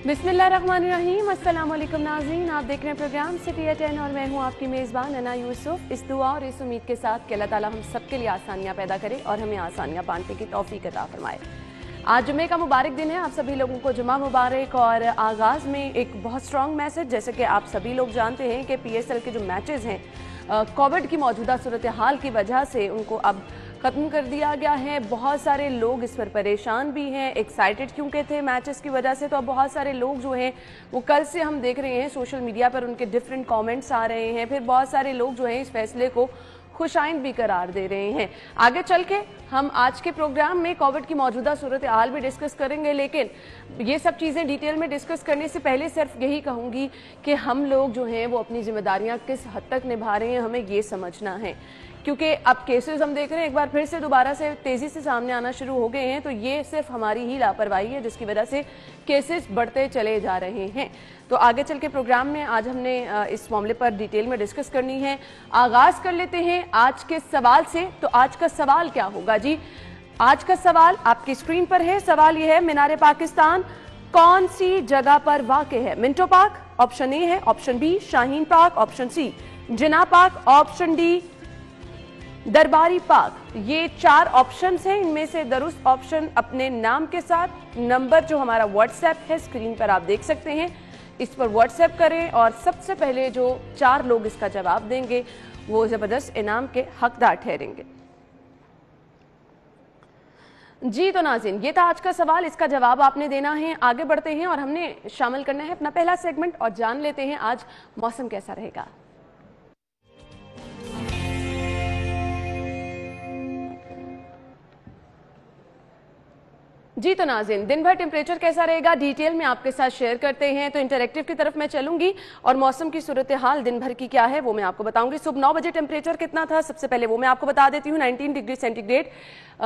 बिस्मिल्लाहिर्रहमानिर्रहीम, अस्सलाम वालेकुम नाज़रीन। आप देख रहे हैं प्रोग्राम सिटी एट 10 और मैं हूं आपकी मेज़बान अना यूसुफ। इस दुआ और इस उम्मीद के साथ कि अल्लाह ताला हम सबके लिए आसानियां पैदा करे और हमें आसानियां बांटने की तौफीक अता फरमाए। आज जुमे का मुबारक दिन है, आप सभी लोगों को जुमा मुबारक। और आगाज़ में एक बहुत स्ट्रॉन्ग मैसेज, जैसे कि आप सभी लोग जानते हैं कि PSL के जो मैचेज़ हैं कोविड की मौजूदा सूरत हाल की वजह से उनको अब ख़त्म कर दिया गया है। बहुत सारे लोग इस पर परेशान भी हैं, एक्साइटेड क्योंकि थे मैचेस की वजह से। तो अब बहुत सारे लोग जो हैं वो कल से हम देख रहे हैं सोशल मीडिया पर उनके डिफरेंट कमेंट्स आ रहे हैं। फिर बहुत सारे लोग जो हैं इस फैसले को खुशाइंद भी करार दे रहे हैं। आगे चल के हम आज के प्रोग्राम में कोविड की मौजूदा सूरत हाल भी डिस्कस करेंगे, लेकिन ये सब चीज़ें डिटेल में डिस्कस करने से पहले सिर्फ यही कहूँगी कि हम लोग जो हैं वो अपनी जिम्मेदारियाँ किस हद तक निभा रहे हैं, हमें ये समझना है। क्योंकि अब केसेस हम देख रहे हैं एक बार फिर से दोबारा से तेज़ी से सामने आना शुरू हो गए हैं, तो ये सिर्फ हमारी ही लापरवाही है जिसकी वजह से केसेस बढ़ते चले जा रहे हैं। तो आगे चल के प्रोग्राम में आज हमने इस मामले पर डिटेल में डिस्कस करनी है। आगाज़ कर लेते हैं आज के सवाल से। तो आज का सवाल क्या होगा जी? आज का सवाल आपकी स्क्रीन पर है। सवाल ये है, मीनार पाकिस्तान कौन सी जगह पर वाक़ है? मिंटो पार्क ऑप्शन ए है, option B Shaheen park, option C Jinnah park, option D Darbari park. ये 4 ऑप्शंस हैं, इनमें से दुरुस्त ऑप्शन अपने नाम के साथ नंबर जो हमारा व्हाट्सएप है स्क्रीन पर आप देख सकते हैं, इस पर व्हाट्सएप करें और सबसे पहले जो 4 लोग इसका जवाब देंगे वो ज़बरदस्त इनाम के हकदार ठहरेंगे। जी तो नाज़रीन, ये था आज का सवाल, इसका जवाब आपने देना है। आगे बढ़ते हैं और हमने शामिल करना है अपना पहला सेगमेंट और जान लेते हैं आज मौसम कैसा रहेगा। जी तो नाज़रीन, दिन भर टेम्परेचर कैसा रहेगा डिटेल में आपके साथ शेयर करते हैं। तो इंटरैक्टिव की तरफ मैं चलूंगी और मौसम की सूरत हाल दिन भर की क्या है वो मैं आपको बताऊंगी। सुबह 9 बजे टेम्परेचर कितना था सबसे पहले वो मैं आपको बता देती हूँ। 19 डिग्री सेंटीग्रेड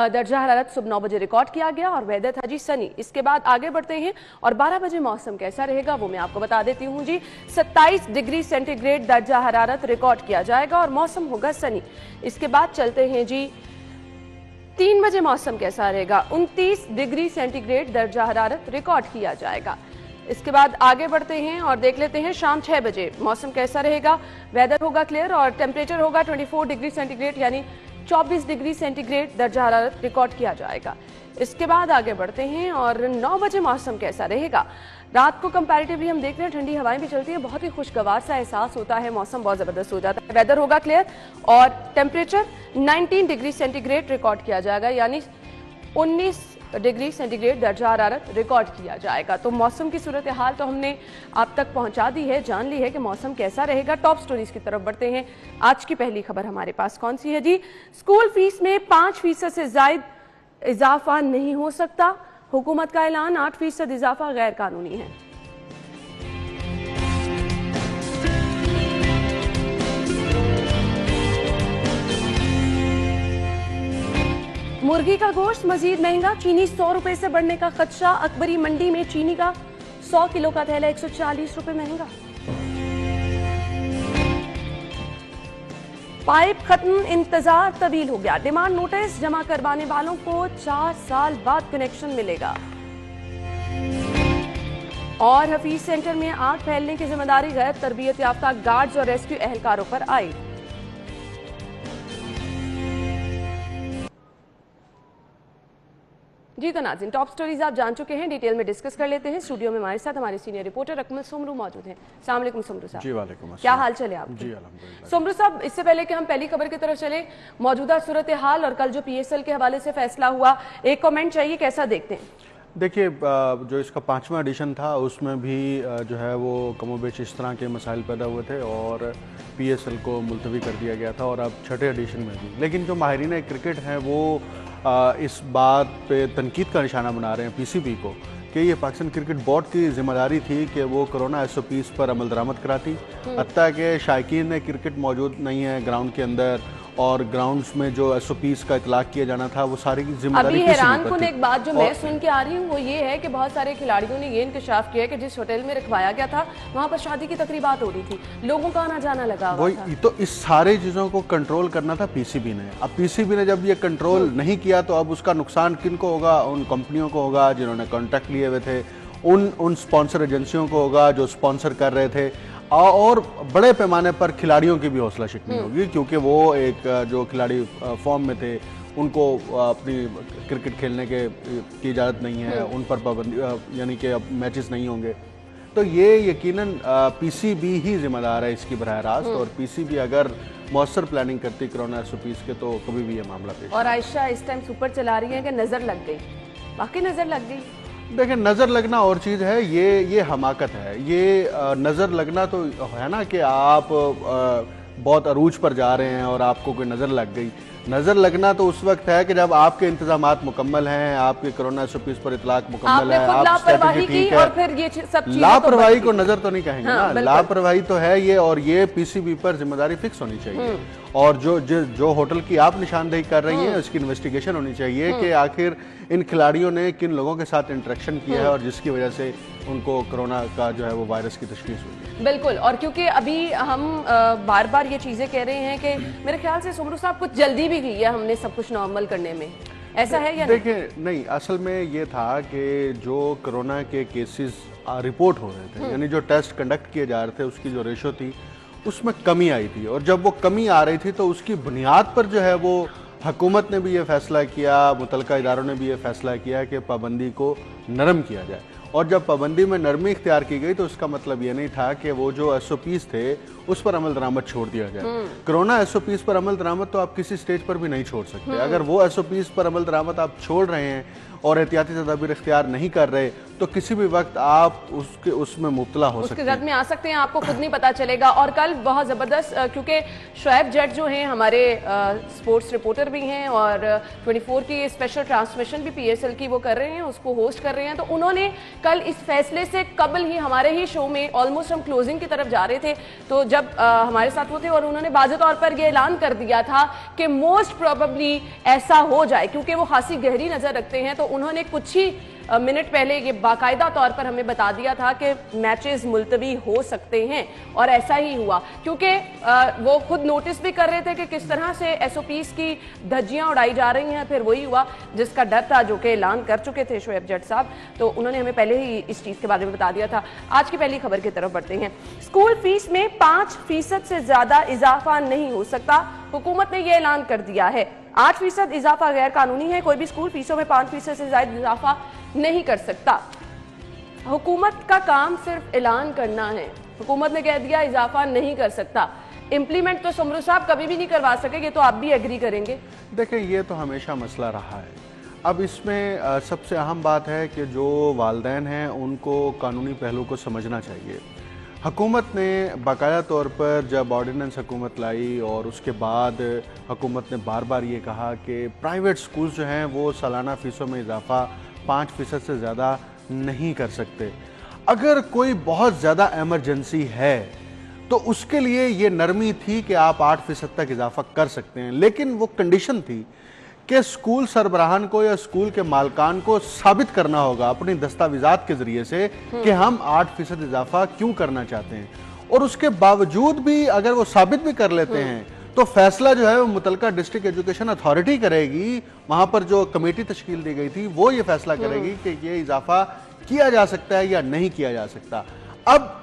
दर्जा हरारत सुबह 9 बजे रिकॉर्ड किया गया और वेदर था जी सनी। इसके बाद आगे बढ़ते हैं और 12 बजे मौसम कैसा रहेगा वो मैं आपको बता देती हूँ जी। 27 डिग्री सेंटीग्रेड दर्जा हरारत रिकॉर्ड किया जाएगा और मौसम होगा सनी। इसके बाद चलते हैं जी 3 बजे मौसम कैसा रहेगा? 29 डिग्री सेंटीग्रेड दर्जा हरारत रिकॉर्ड किया जाएगा। इसके बाद आगे बढ़ते हैं और देख लेते हैं शाम 6 बजे मौसम कैसा रहेगा। वेदर होगा क्लियर और टेम्परेचर होगा 24 डिग्री सेंटीग्रेड यानी 24 डिग्री सेंटीग्रेड दर्जा हरारत रिकॉर्ड किया जाएगा। इसके बाद आगे बढ़ते हैं और 9 बजे मौसम कैसा रहेगा। रात को कंपैरेटिवली हम देख रहे हैं ठंडी हवाएं भी चलती है, बहुत ही खुशगवार सा एहसास होता है, मौसम बहुत ज़बरदस्त हो जाता है। वेदर होगा क्लियर और टेम्परेचर 19 डिग्री सेंटीग्रेड रिकॉर्ड किया जाएगा यानी 19 डिग्री सेंटीग्रेड दर्जा हरारत रिकॉर्ड किया जाएगा। तो मौसम की सूरत हाल तो हमने आप तक पहुंचा दी है, जान ली है कि मौसम कैसा रहेगा। टॉप स्टोरीज की तरफ बढ़ते हैं। आज की पहली खबर हमारे पास कौन सी है जी? स्कूल फीस में 5% से ज़ायद इजाफा नहीं हो सकता, हुकूमत का ऐलान। 8% इजाफा गैर कानूनी है। मुर्गी का गोश्त मजीद महंगा, चीनी 100 रुपए से बढ़ने का खदशा। अकबरी मंडी में चीनी का 100 किलो का थैला 140 रुपए महंगा। पाइप खत्म, इंतजार तवील हो गया। डिमांड नोटिस जमा करवाने वालों को 4 साल बाद कनेक्शन मिलेगा। और हफीज सेंटर में आग फैलने की जिम्मेदारी गैर तरबियत याफ्ता गार्ड्स और रेस्क्यू एहलकारों पर आई। जी तो नाज़रीन, टॉप स्टोरीज आप जान चुके हैं, डिटेल में डिस्कस कर लेते हैं। स्टूडियो में हमारे साथ हमारे सीनियर रिपोर्टर अकमल सुमरू मौजूद हैं। अस्सलाम वालेकुम सुमरू साहब। जी वालेकुम क्या हाल चले आप? जी अल्हम्दुलिल्लाह। सुमरू साहब, इससे पहले कि हम पहली खबर की तरफ चले, मौजूदा सूरत हाल और कल जो PSL के हवाले से फैसला हुआ, एक कमेंट चाहिए, कैसा देखते हैं? देखिए, जो इसका 5वां एडिशन था उसमें भी जो है वो कमोबेश इस तरह के मसाइल पैदा हुए थे और PSL को मुलतवी कर दिया गया था और अब 6ठे एडिशन में भी। लेकिन जो माहिरीन क्रिकेट हैं वो इस बात पे तनकीद का निशाना बना रहे हैं PCB को कि ये पाकिस्तान क्रिकेट बोर्ड की जिम्मेदारी थी कि वो कोरोना SOPs पर अमल दरामद कराती। हत्ता कि शायकीन ने क्रिकेट मौजूद नहीं है ग्राउंड के अंदर और ग्राउंड्स में जो SOPs का इतलाक किया जाना था वो सारी की जिम्मेदारी। अभी हैरान कुन एक बात जो मैं सुन के आ रही हूँ वो ये है कि बहुत सारे खिलाड़ियों ने ये इंकशाफ किया कि जिस होटल में रखवाया गया था वहाँ पर शादी की तकरीबात हो रही थी, लोगों का आना जाना लगा हुआ था। तो इस सारे चीज़ों को कंट्रोल करना था PCB ने। अब PCB ने जब ये कंट्रोल नहीं किया तो अब उसका नुकसान किन को होगा? उन कंपनियों को होगा जिन्होंने कॉन्ट्रैक्ट लिए हुए थे उन स्पॉन्सर एजेंसियों को होगा जो स्पॉन्सर कर रहे थे, और बड़े पैमाने पर खिलाड़ियों की भी हौसला शिकनी होगी, क्योंकि वो एक जो खिलाड़ी फॉर्म में थे उनको अपनी क्रिकेट खेलने की इजाज़त नहीं है, उन पर पाबंदी, यानी कि अब मैचेस नहीं होंगे। तो ये यकीनन पीसीबी ही जिम्मेदार है इसकी बराह रास्त, और पीसीबी अगर मौसर प्लानिंग करती कोरोना SOPs के तो कभी भी ये मामला पेश। और आयशा इस टाइम सुपर चला रही है कि नज़र लग गई, वाकई नज़र लग गई। देखिए, नज़र लगना और चीज़ है, ये हमाकत है। ये नज़र लगना तो है ना कि आप बहुत अरूज पर जा रहे हैं और आपको कोई नज़र लग गई। नज़र लगना तो उस वक्त है कि जब आपके इंतजामात मुकम्मल हैं, आपके कोरोना SOPs पर इतलाक मुकम्मल है, आप स्ट्रेटजी ठीक है। और फिर ये सब चीजें लापरवाही को नज़र तो नहीं कहेंगे ना, लापरवाही तो है ये, और ये पीसीबी पर जिम्मेदारी फिक्स होनी चाहिए। और जो होटल की आप निशानदेही कर रही हैं उसकी इन्वेस्टिगेशन होनी चाहिए कि आखिर इन खिलाड़ियों ने किन लोगों के साथ इंटरेक्शन किया है और जिसकी वजह से उनको कोरोना का जो है वो वायरस की तशखीस हुई है। बिल्कुल, और क्योंकि अभी हम बार बार ये चीजें कह रहे हैं कि मेरे ख्याल से सुमरू साहब कुछ जल्दी भी की है हमने सब कुछ नॉर्मल करने में, ऐसा है या नहीं? देखिए, नहीं, असल में ये था कि जो कोरोना के केसेस रिपोर्ट हो रहे थे, यानी जो टेस्ट कंडक्ट किए जा रहे थे, उसकी जो रेशो थी उसमें कमी आई थी, और जब वो कमी आ रही थी तो उसकी बुनियाद पर जो है वो हुकूमत ने भी ये फैसला किया, मुतलका इदारों ने भी ये फैसला किया कि पाबंदी को नरम किया जाए। और जब पाबंदी में नरमी इख्तियार की गई तो उसका मतलब ये नहीं था कि वो जो SOPs थे उस पर अमल दरामद छोड़ दिया जाए। कोरोना SOPs पर अमल दरामद तो आप किसी स्टेज पर भी नहीं छोड़ सकते। अगर वो SOPs पर अमल दरामद आप छोड़ रहे हैं और एहतियाती तदाबीर इख्तियार नहीं कर रहे तो किसी भी वक्त आप उसमें मुब्तला हो सकते हैं, उसके जद में आ सकते हैं, आपको खुद नहीं पता चलेगा। और कल बहुत ज़बरदस्त, क्योंकि शोएब जट जो हैं हमारे स्पोर्ट्स रिपोर्टर भी हैं और 24 की स्पेशल ट्रांसमिशन भी PSL की वो कर रहे हैं, उसको होस्ट कर रहे हैं, तो उन्होंने कल इस फैसले से कबल ही हमारे ही शो में ऑलमोस्ट हम क्लोजिंग की तरफ जा रहे थे तो जब हमारे साथ वो थे और उन्होंने वाज़ेह तौर पर यह ऐलान कर दिया था कि मोस्ट प्रोबेबली ऐसा हो जाए, क्योंकि वो खासी गहरी नज़र रखते हैं, तो उन्होंने कुछ ही मिनट पहले ये बाकायदा तौर पर हमें बता दिया था कि मैचेस मुलतवी हो सकते हैं, और ऐसा ही हुआ, क्योंकि वो खुद नोटिस भी कर रहे थे कि किस तरह से SOPs की धज्जियां उड़ाई जा रही हैं। फिर वही हुआ जिसका डर था, जो कि ऐलान कर चुके थे शोएब जट साहब, तो उन्होंने हमें पहले ही इस चीज़ के बारे में बता दिया था। आज की पहली खबर की तरफ बढ़ते हैं। स्कूल फीस में 5% से ज़्यादा इजाफा नहीं हो सकता, हुकूमत ने यह ऐलान कर दिया है। 8% इजाफा गैर कानूनी है, कोई भी स्कूल फीसों में 5% से ज्यादा इजाफा नहीं कर सकता। हुकूमत का काम सिर्फ ऐलान करना है, हुकूमत ने कह दिया इजाफा नहीं कर सकता, इम्प्लीमेंट तो सुमरू साहब कभी भी नहीं करवा सकेंगे, तो आप भी एग्री करेंगे? देखिए, ये तो हमेशा मसला रहा है। अब इसमें सबसे अहम बात है कि जो वालिदैन हैं उनको कानूनी पहलू को समझना चाहिए। हुकूमत ने बाकायदा तौर पर जब ऑर्डिनेंस हुकूमत लाई और उसके बाद हुकूमत ने बार बार ये कहा कि प्राइवेट स्कूल्स जो हैं वो सालाना फ़ीसों में इजाफा 5% से ज़्यादा नहीं कर सकते। अगर कोई बहुत ज़्यादा एमरजेंसी है तो उसके लिए ये नरमी थी कि आप 8% तक इजाफा कर सकते हैं, लेकिन वो कंडीशन थी कि स्कूल सरबराहान को या स्कूल के मालकान को साबित करना होगा अपनी दस्तावेजात के जरिए से कि हम 8% इजाफा क्यों करना चाहते हैं, और उसके बावजूद भी अगर वो साबित भी कर लेते हैं तो फैसला जो है वो मुतलका डिस्ट्रिक्ट एजुकेशन अथॉरिटी करेगी। वहां पर जो कमेटी तश्कील दी गई थी वो ये फैसला करेगी कि ये इजाफा किया जा सकता है या नहीं किया जा सकता। अब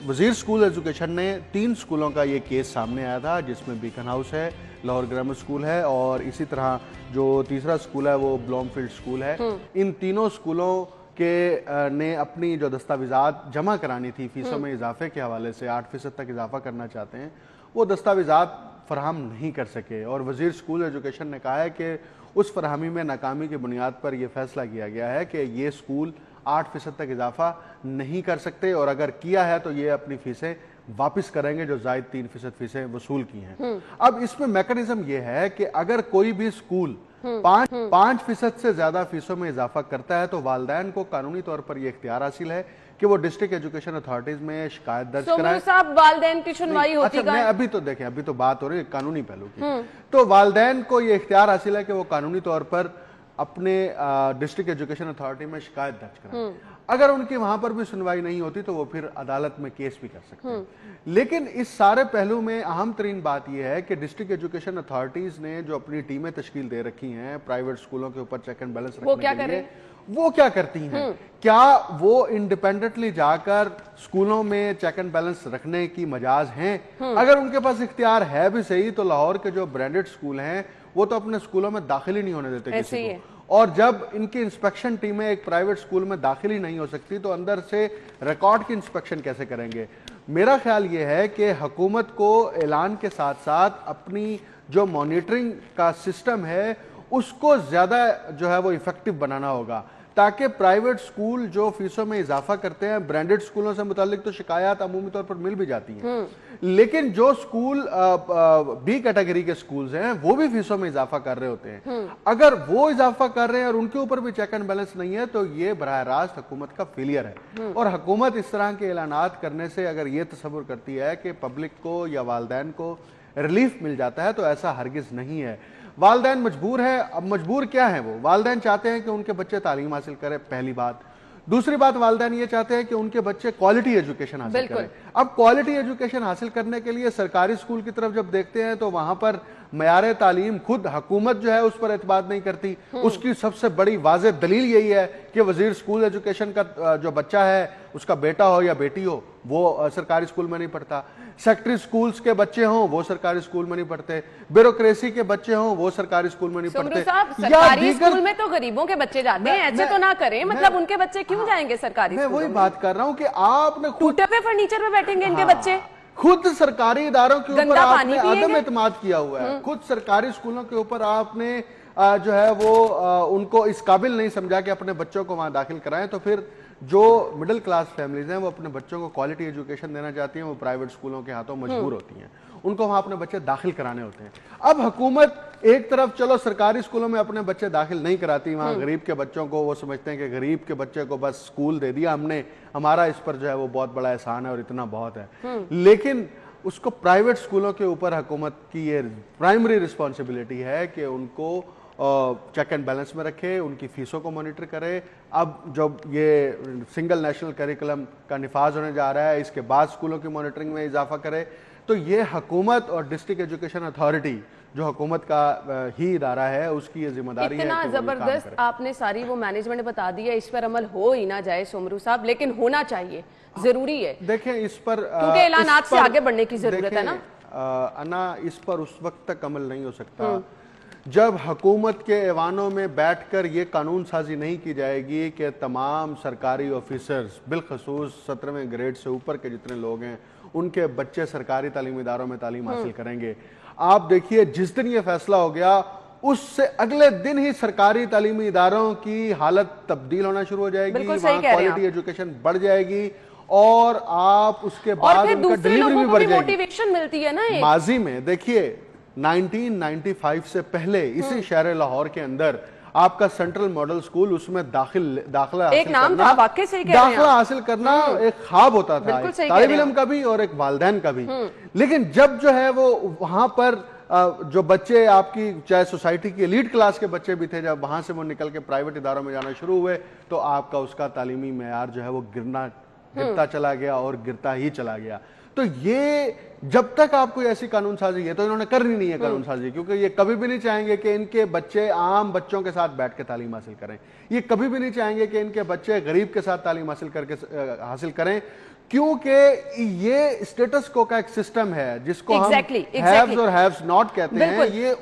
वजीर स्कूल एजुकेशन ने 3 स्कूलों का ये केस सामने आया था, जिसमें बीकन हाउस है, लाहौर ग्रामर स्कूल है और इसी तरह जो तीसरा स्कूल है वो ब्लॉमफील्ड स्कूल है। इन तीनों स्कूलों के ने अपनी जो दस्तावेजात जमा करानी थी फीसों में इजाफे के हवाले से 8% तक इजाफा करना चाहते हैं, वो दस्तावेजात फराहम नहीं कर सके, और वजीर स्कूल एजुकेशन ने कहा है कि उस फरहमी में नाकामी की बुनियाद पर यह फैसला किया गया है कि ये स्कूल 8% तक इजाफा नहीं कर सकते, और अगर किया है तो ये अपनी फीसें वापस करेंगे जो जायद 3% फीसें वसूल की हैं। अब इसमें मैकेनिज्म ये है कि अगर कोई भी स्कूल 5% से ज्यादा फीसों में इजाफा करता है तो वालिदैन को कानूनी तौर पर यह इख्तियार हासिल है कि वो डिस्ट्रिक्ट एजुकेशन अथॉरिटीज में शिकायत दर्ज कराएं। साहब, वालिदैन की सुनवाई होती है? अच्छा, अभी तो देखें, अभी तो बात हो रही है कानूनी पहलू की, तो वालिदैन को ये इख्तियार हासिल है कि वो कानूनी तौर पर अपने डिस्ट्रिक्ट एजुकेशन अथॉरिटी में शिकायत दर्ज कराएं। अगर उनकी वहां पर भी सुनवाई नहीं होती तो वो फिर अदालत में केस भी कर सकते हैं। लेकिन इस सारे पहलू में अहम तरीन बात यह है कि डिस्ट्रिक्ट एजुकेशन अथॉरिटीज ने जो अपनी टीमें तश्कील दे रखी हैं प्राइवेट स्कूलों के ऊपर चेक एंड बैलेंस रखने के लिए, وہ کیا کرتی ہیں؟ کیا وہ انڈیپینڈنٹلی جا کر اسکولوں میں چیک اینڈ بیلنس رکھنے کی مجاز ہیں؟ اگر ان کے پاس اختیار ہے بھی صحیح تو لاہور کے جو برانڈڈ اسکول ہیں وہ تو اپنے اسکولوں میں داخل ہی نہیں ہونے دیتے کسی کو، اور جب ان کی انسپیکشن ٹیمیں ایک پرائیویٹ اسکول میں داخل ہی نہیں ہو سکتی تو اندر سے ریکارڈ کی انسپیکشن کیسے کریں گے؟ میرا خیال یہ ہے کہ حکومت کو اعلان کے ساتھ ساتھ اپنی جو مانیٹرنگ کا سسٹم ہے اس کو زیادہ جو ہے وہ ایفیکٹو بنانا ہوگا، تاکہ پرائیویٹ سکول جو فیسوں میں اضافہ کرتے ہیں، برانڈڈ سکولوں سے متعلق تو شکایات عمومی طور پر مل بھی جاتی ہیں، لیکن جو سکول بی کیٹیگری کے سکولز ہیں وہ بھی فیسوں میں اضافہ کر رہے ہوتے ہیں، اگر وہ اضافہ کر رہے ہیں اور ان کے اوپر بھی چیک اینڈ بیلنس نہیں ہے تو یہ براہ راست حکومت کا فیلئر ہے، اور حکومت اس طرح کے اعلانات کرنے سے اگر یہ تصور کرتی ہے کہ پبلک کو یا والدین کو ریلیف مل جاتا ہے تو ایسا ہرگز نہیں ہے۔ والدین مجبور ہے، اب مجبور کیا ہیں وہ؟ والدین چاہتے ہیں کہ ان کے بچے تعلیم حاصل کریں، پہلی بات۔ دوسری بات، والدین یہ چاہتے ہیں کہ ان کے بچے کوالٹی ایجوکیشن حاصل کریں۔ اب کوالٹی ایجوکیشن حاصل کرنے کے لیے سرکاری اسکول کی طرف جب دیکھتے ہیں تو وہاں پر معیار تعلیم خود حکومت جو ہے اس پر اعتماد نہیں کرتی۔ اس کی سب سے بڑی واضح دلیل یہی ہے کہ وزیر اسکول ایجوکیشن کا جو بچہ ہے، اس کا بیٹا ہو یا بیٹی ہو، وہ سرکاری اسکول میں نہیں پڑھتا، سیکٹری اسکولز کے بچے ہوں وہ سرکاری اسکول میں نہیں پڑھتے، بیوروکریسی کے بچے ہوں وہ سرکاری اسکول میں نہیں پڑھتے۔ سرکاری اسکول میں تو غریبوں کے بچے جاتے ہیں، ایسے تو نہ کریں، مطلب ان کے بچے کیوں جائیں گے سرکاری اسکول؟ میں وہی بات کر رہا ہوں کہ آپ نے ٹوٹے پہ فرنیچر میں بیٹھیں گے ان کے بچے، خود سرکاری اداروں کے اوپر آپ نے عدم اعتماد کیا ہوا ہے، خود سرکاری اسکولوں کے اوپر آپ نے جو ہے وہ ان کو اس قابل نہیں سمجھا کہ اپنے بچوں کو وہاں داخل کرائیں، تو پھر جو مڈل کلاس فیملیز ہیں وہ اپنے بچوں کو کوالٹی ایجوکیشن دینا چاہتی ہیں، وہ پرائیویٹ اسکولوں کے ہاتھوں مجبور ہوتی ہیں، ان کو وہاں اپنے بچے داخل کرانے ہوتے ہیں۔ اب حکومت ایک طرف چلو سرکاری اسکولوں میں اپنے بچے داخل نہیں کراتی، وہاں غریب کے بچوں کو وہ سمجھتے ہیں کہ غریب کے بچے کو بس اسکول دے دیا ہم نے، ہمارا اس پر جو ہے وہ بہت بڑا احسان ہے اور اتنا بہت ہے، لیکن اس کو پرائیویٹ اسکولوں کے اوپر حکومت کی یہ پرائمری رسپانسبلٹی ہے کہ ان کو چیک اینڈ بیلنس میں رکھے، ان کی فیسوں کو مانیٹر کرے۔ اب جب یہ سنگل نیشنل کریکولم کا نفاذ ہونے جا رہا ہے، اس کے بعد اسکولوں کی مانیٹرنگ میں اضافہ کرے، تو یہ حکومت اور ڈسٹرکٹ ایجوکیشن اتھارٹی جو حکومت کا ہی ادارہ ہے اس کی یہ ذمہ داری ہے۔ اتنا زبردست آپ نے ساری وہ مینجمنٹ بتا دی ہے، اس پر عمل ہو ہی نہ جائے سومرو صاحب، لیکن ہونا چاہیے، ضروری ہے۔ دیکھیں اس پر کیونکہ اعلانات سے آگے بڑھنے کی ضرورت ہے نا۔ انا اس پر اس وقت تک عمل نہیں ہو سکتا جب حکومت کے ایوانوں میں بیٹھ کر یہ قانون سازی نہیں کی جائے گی کہ تمام سرکاری آفیسرز بالخصوص 17ویں گریڈ سے اوپر کے جتنے لوگ ہیں ان کے بچے سرکاری تعلیمی اداروں میں تعلیم حاصل کریں گے۔ آپ دیکھیے جس دن یہ فیصلہ ہو گیا اس سے اگلے دن ہی سرکاری تعلیمی اداروں کی حالت تبدیل ہونا شروع ہو جائے گی، وہاں کوالٹی ایجوکیشن بڑھ جائے گی، اور آپ اس کے بعد ان کا ڈیلیوری بھی بڑھ جائے گی۔ موٹیویشن ملتی ہے نا۔ ماضی میں دیکھیے 1995 سے پہلے اسی شہر لاہور کے اندر آپ کا سینٹرل ماڈل سکول، اس میں داخلہ حاصل کرنا ایک خواب ہوتا تھا، طالب علم کا بھی اور ایک والدین کا بھی، لیکن جب جو ہے وہ وہاں پر جو بچے آپ کی چاہے سوسائٹی کی ایلیٹ کلاس کے بچے بھی تھے، جب وہاں سے وہ نکل کے پرائیویٹ اداروں میں جانا شروع ہوئے تو آپ کا اس کا تعلیمی معیار جو ہے وہ گرتا چلا گیا اور گرتا ہی چلا گیا۔ تو یہ جب تک آپ کوئی ایسی قانون سازی ہے تو انہوں نے کرنی نہیں ہے قانون سازی، کیونکہ یہ کبھی بھی نہیں چاہیں گے کہ ان کے بچے عام بچوں کے ساتھ بیٹھ کے تعلیم حاصل کریں، یہ کبھی بھی نہیں چاہیں گے کہ ان کے بچے غریب کے ساتھ تعلیم حاصل کریں، کیونکہ یہ اسٹیٹس کو کا ایک سسٹم ہے جس کو ہم ہیوز اور ہیوز ناٹ کہتے ہیں، یہ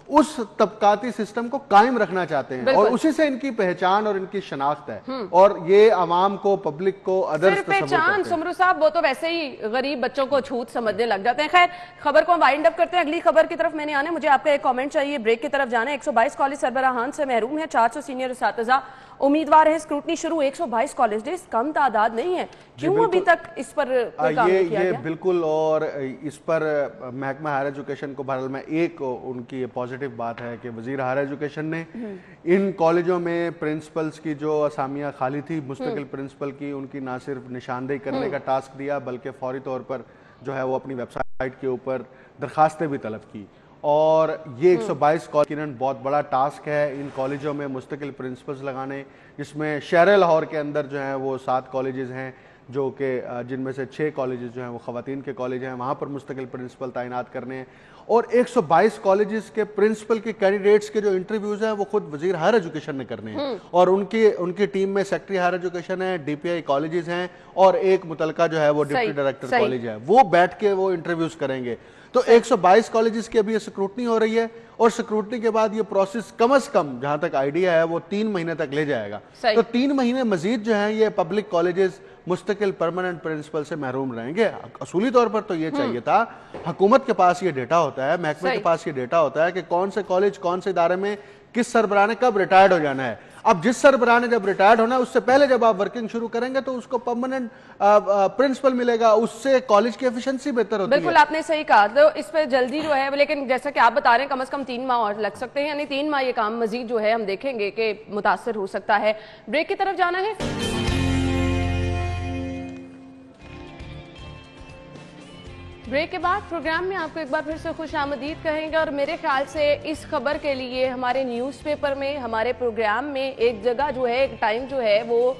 اس طبقاتی سسٹم کو قائم رکھنا چاہتے ہیں اور اسی سے ان کی پہچان اور ان کی شناخت ہے، اور یہ عوام کو، پبلک کو ادرس تصور کرتے ہیں۔ پہچان سمرو صاحب، وہ تو ویسے ہی غریب بچوں کو چھوت سمجھنے لگ جاتے ہیں۔ خیر، خبر کو ہم وائنڈ اپ کرتے ہیں، اگلی خبر کی طرف میں نے آنا ہے، مجھے آپ کا ایک کامنٹ چاہیے، بریک کی طرف جانا ہے۔ 122 کالج سربراہان سے محروم ہے، 400 سینئر اساتذہ امیدوار ہے اسکروٹنی شروع۔ 122 کالجز کم تعداد نہیں ہے، کیوں ابھی تک اس پر کوئی کام نہیں کیا گیا؟ یہ بالکل، اور اس پر محکمہ ہائر ایجوکیشن کو بہرحال میں ایک ان کی پازیٹیو بات ہے کہ وزیر ہائر ایجوکیشن نے ان کالجوں میں پرنسپلز کی جو اسامیاں خالی تھی مستقل پرنسپل کی، ان کی نہ صرف نشاندہی کرنے کا ٹاسک دیا بلکہ فوری طور پر جو ہے وہ اپنی ویب سائٹ کے اوپر درخواستیں بھی طلب کی، اور یہ 122 کالج بہت بڑا ٹاسک ہے ان کالجوں میں مستقل پرنسپلز لگانے، جس میں شہر لاہور کے اندر جو ہیں وہ 7 کالجز ہیں جو کہ جن میں سے 6 کالجز جو ہیں وہ خواتین کے کالج ہیں، وہاں پر مستقل پرنسپل تعینات کرنے ہیں، اور 122 کالجز کے پرنسپل کے کینڈیڈیٹس کے جو انٹرویوز ہیں وہ خود وزیر ہائر ایجوکیشن نے کرنے ہیں، اور ان کی ٹیم میں سیکٹری ہائر ایجوکیشن ہے، ڈی پی آئی کالجز ہیں، اور ایک متعلقہ جو ہے وہ ڈپٹی ڈائریکٹر کالج ہے، وہ بیٹھ کے وہ انٹرویوز کریں گے۔ تو 122 کالجز کی ابھی یہ سکروٹنی ہو رہی ہے، اور سکروٹنی کے بعد یہ پروسیس کم از کم جہاں تک آئیڈیا ہے وہ 3 مہینے تک لے جائے گا۔ تو 3 مہینے مزید جو ہیں یہ پبلک کالجز مستقل پرماننٹ پرنسپل سے محروم رہیں گے۔ اصولی طور پر تو یہ چاہیے تھا، حکومت کے پاس یہ ڈیٹا ہوتا ہے، محکمے کے پاس یہ ڈیٹا ہوتا ہے کہ کون سے کالج کون سے ادارے میں کس سربراہ نے کب ریٹائرڈ ہو جانا ہے۔ اب جس سربراہ نے جب ریٹائرڈ ہونا ہے اس سے پہلے جب آپ ورکنگ شروع کریں گے تو اس کو پرماننٹ پرنسپل ملے گا، اس سے کالج کی ایفیشنسی بہتر ہوتی ہے۔ بالکل آپ نے صحیح کہا، تو اس پہ جلدی جو ہے، لیکن جیسا کہ آپ بتا رہے ہیں کم از کم 3 ماہ اور لگ سکتے ہیں، یعنی 3 ماہ یہ کام مزید جو ہے ہم دیکھیں گے کہ متاثر ہو سکتا ہے۔ بریک کی طرف جانا ہے۔ بریک کے بعد پروگرام میں آپ کو ایک بار پھر سے خوش آمدید کہیں گے، اور میرے خیال سے اس خبر کے لیے ہمارے نیوز پیپر میں، ہمارے پروگرام میں ایک جگہ جو ہے، ایک ٹائم جو ہے وہ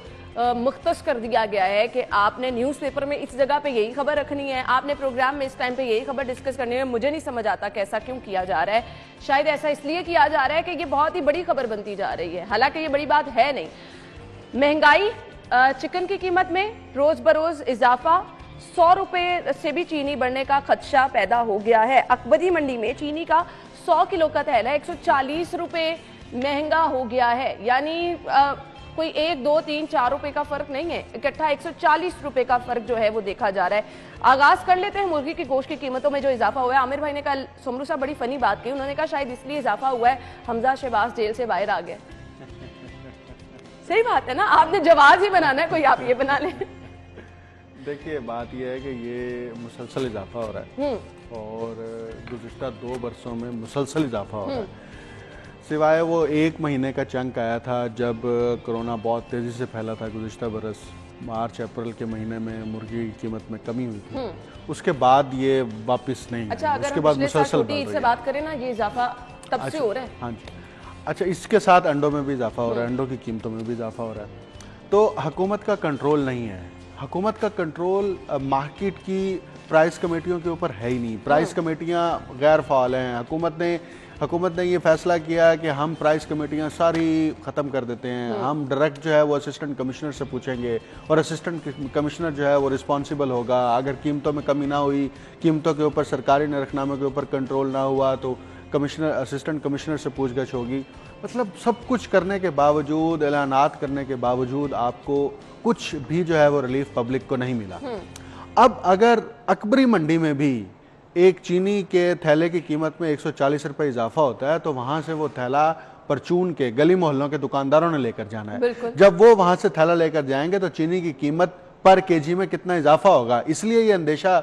مختص کر دیا گیا ہے کہ آپ نے نیوز پیپر میں اس جگہ پہ یہی خبر رکھنی ہے، آپ نے پروگرام میں اس ٹائم پہ یہی خبر ڈسکس کرنی ہے۔ مجھے نہیں سمجھ آتا کہ ایسا کیوں کیا جا رہا ہے، شاید ایسا اس لیے کیا جا رہا ہے کہ یہ بہت ہی بڑی خبر بنتی جا رہی ہے، حالانکہ یہ بڑی بات ہے نہیں۔ مہنگائی، چکن کی قیمت میں روز بروز اضافہ، 100 روپے سے بھی چینی بڑھنے کا خدشہ پیدا ہو گیا ہے۔ اکبری منڈی میں چینی کا 100 کلو کا تھیلا 140 روپے مہنگا ہو گیا ہے، یعنی کوئی 1 2 3 4 روپے کا فرق نہیں ہے، اکٹھا 140 روپے کا فرق جو ہے وہ دیکھا جا رہا ہے۔ آغاز کر لیتے ہیں مرغی کی گوشت کی قیمتوں میں جو اضافہ ہوا ہے۔ عامر بھائی نے کل سمرو صاحب بڑی فنی بات کی، انہوں نے کہا شاید اس لیے اضافہ ہوا ہے حمزہ شہباز جیل سے باہر آ گئے۔ صحیح بات ہے نا، آپ نے جواز ہی بنانا ہے، کوئی آپ یہ بنا لیں۔ دیکھیے بات یہ ہے کہ یہ مسلسل اضافہ ہو رہا ہے، اور گزشتہ 2 برسوں میں مسلسل اضافہ ہو رہا ہے، سوائے وہ 1 مہینے کا چنک آیا تھا جب کرونا بہت تیزی سے پھیلا تھا گزشتہ برس مارچ اپریل کے مہینے میں مرغی کی قیمت میں کمی ہوئی تھی، اس کے بعد یہ واپس نہیں اچھا، ہے، اس کے بعد مسلسل اگر ہم سے بات کریں نا، یہ اضافہ تب سے ہو رہا ہے۔ ہاں جی، اچھا، اس کے ساتھ انڈوں میں بھی اضافہ ہو رہا ہے، انڈوں کی قیمتوں میں بھی اضافہ ہو رہا ہے۔ تو حکومت کا کنٹرول نہیں ہے، حکومت کا کنٹرول مارکیٹ کی پرائس کمیٹیوں کے اوپر ہے ہی نہیں، پرائس کمیٹیاں غیر فعال ہیں۔ حکومت نے یہ فیصلہ کیا کہ ہم پرائس کمیٹیاں ساری ختم کر دیتے ہیں، ہم ڈائریکٹ جو ہے وہ اسسٹنٹ کمشنر سے پوچھیں گے، اور اسسٹنٹ کمشنر جو ہے وہ رسپانسیبل ہوگا، اگر قیمتوں میں کمی نہ ہوئی، قیمتوں کے اوپر سرکاری نرخ نامے کے اوپر کنٹرول نہ ہوا تو اسسٹنٹ کمشنر سے پوچھ گچھ ہوگی۔ مطلب سب کچھ کرنے کے باوجود، اعلانات کرنے کے باوجود آپ کو کچھ بھی جو ہے وہ ریلیف پبلک کو نہیں ملا۔ اب اگر اکبری منڈی میں بھی ایک چینی کے تھیلے کی قیمت میں 140 روپے اضافہ ہوتا ہے تو وہاں سے وہ تھیلا پرچون کے گلی محلوں کے دکانداروں نے لے کر جانا ہے۔ جب وہ وہاں سے تھیلا لے کر جائیں گے تو چینی کی قیمت پر کے جی میں کتنا اضافہ ہوگا، اس لیے یہ اندیشہ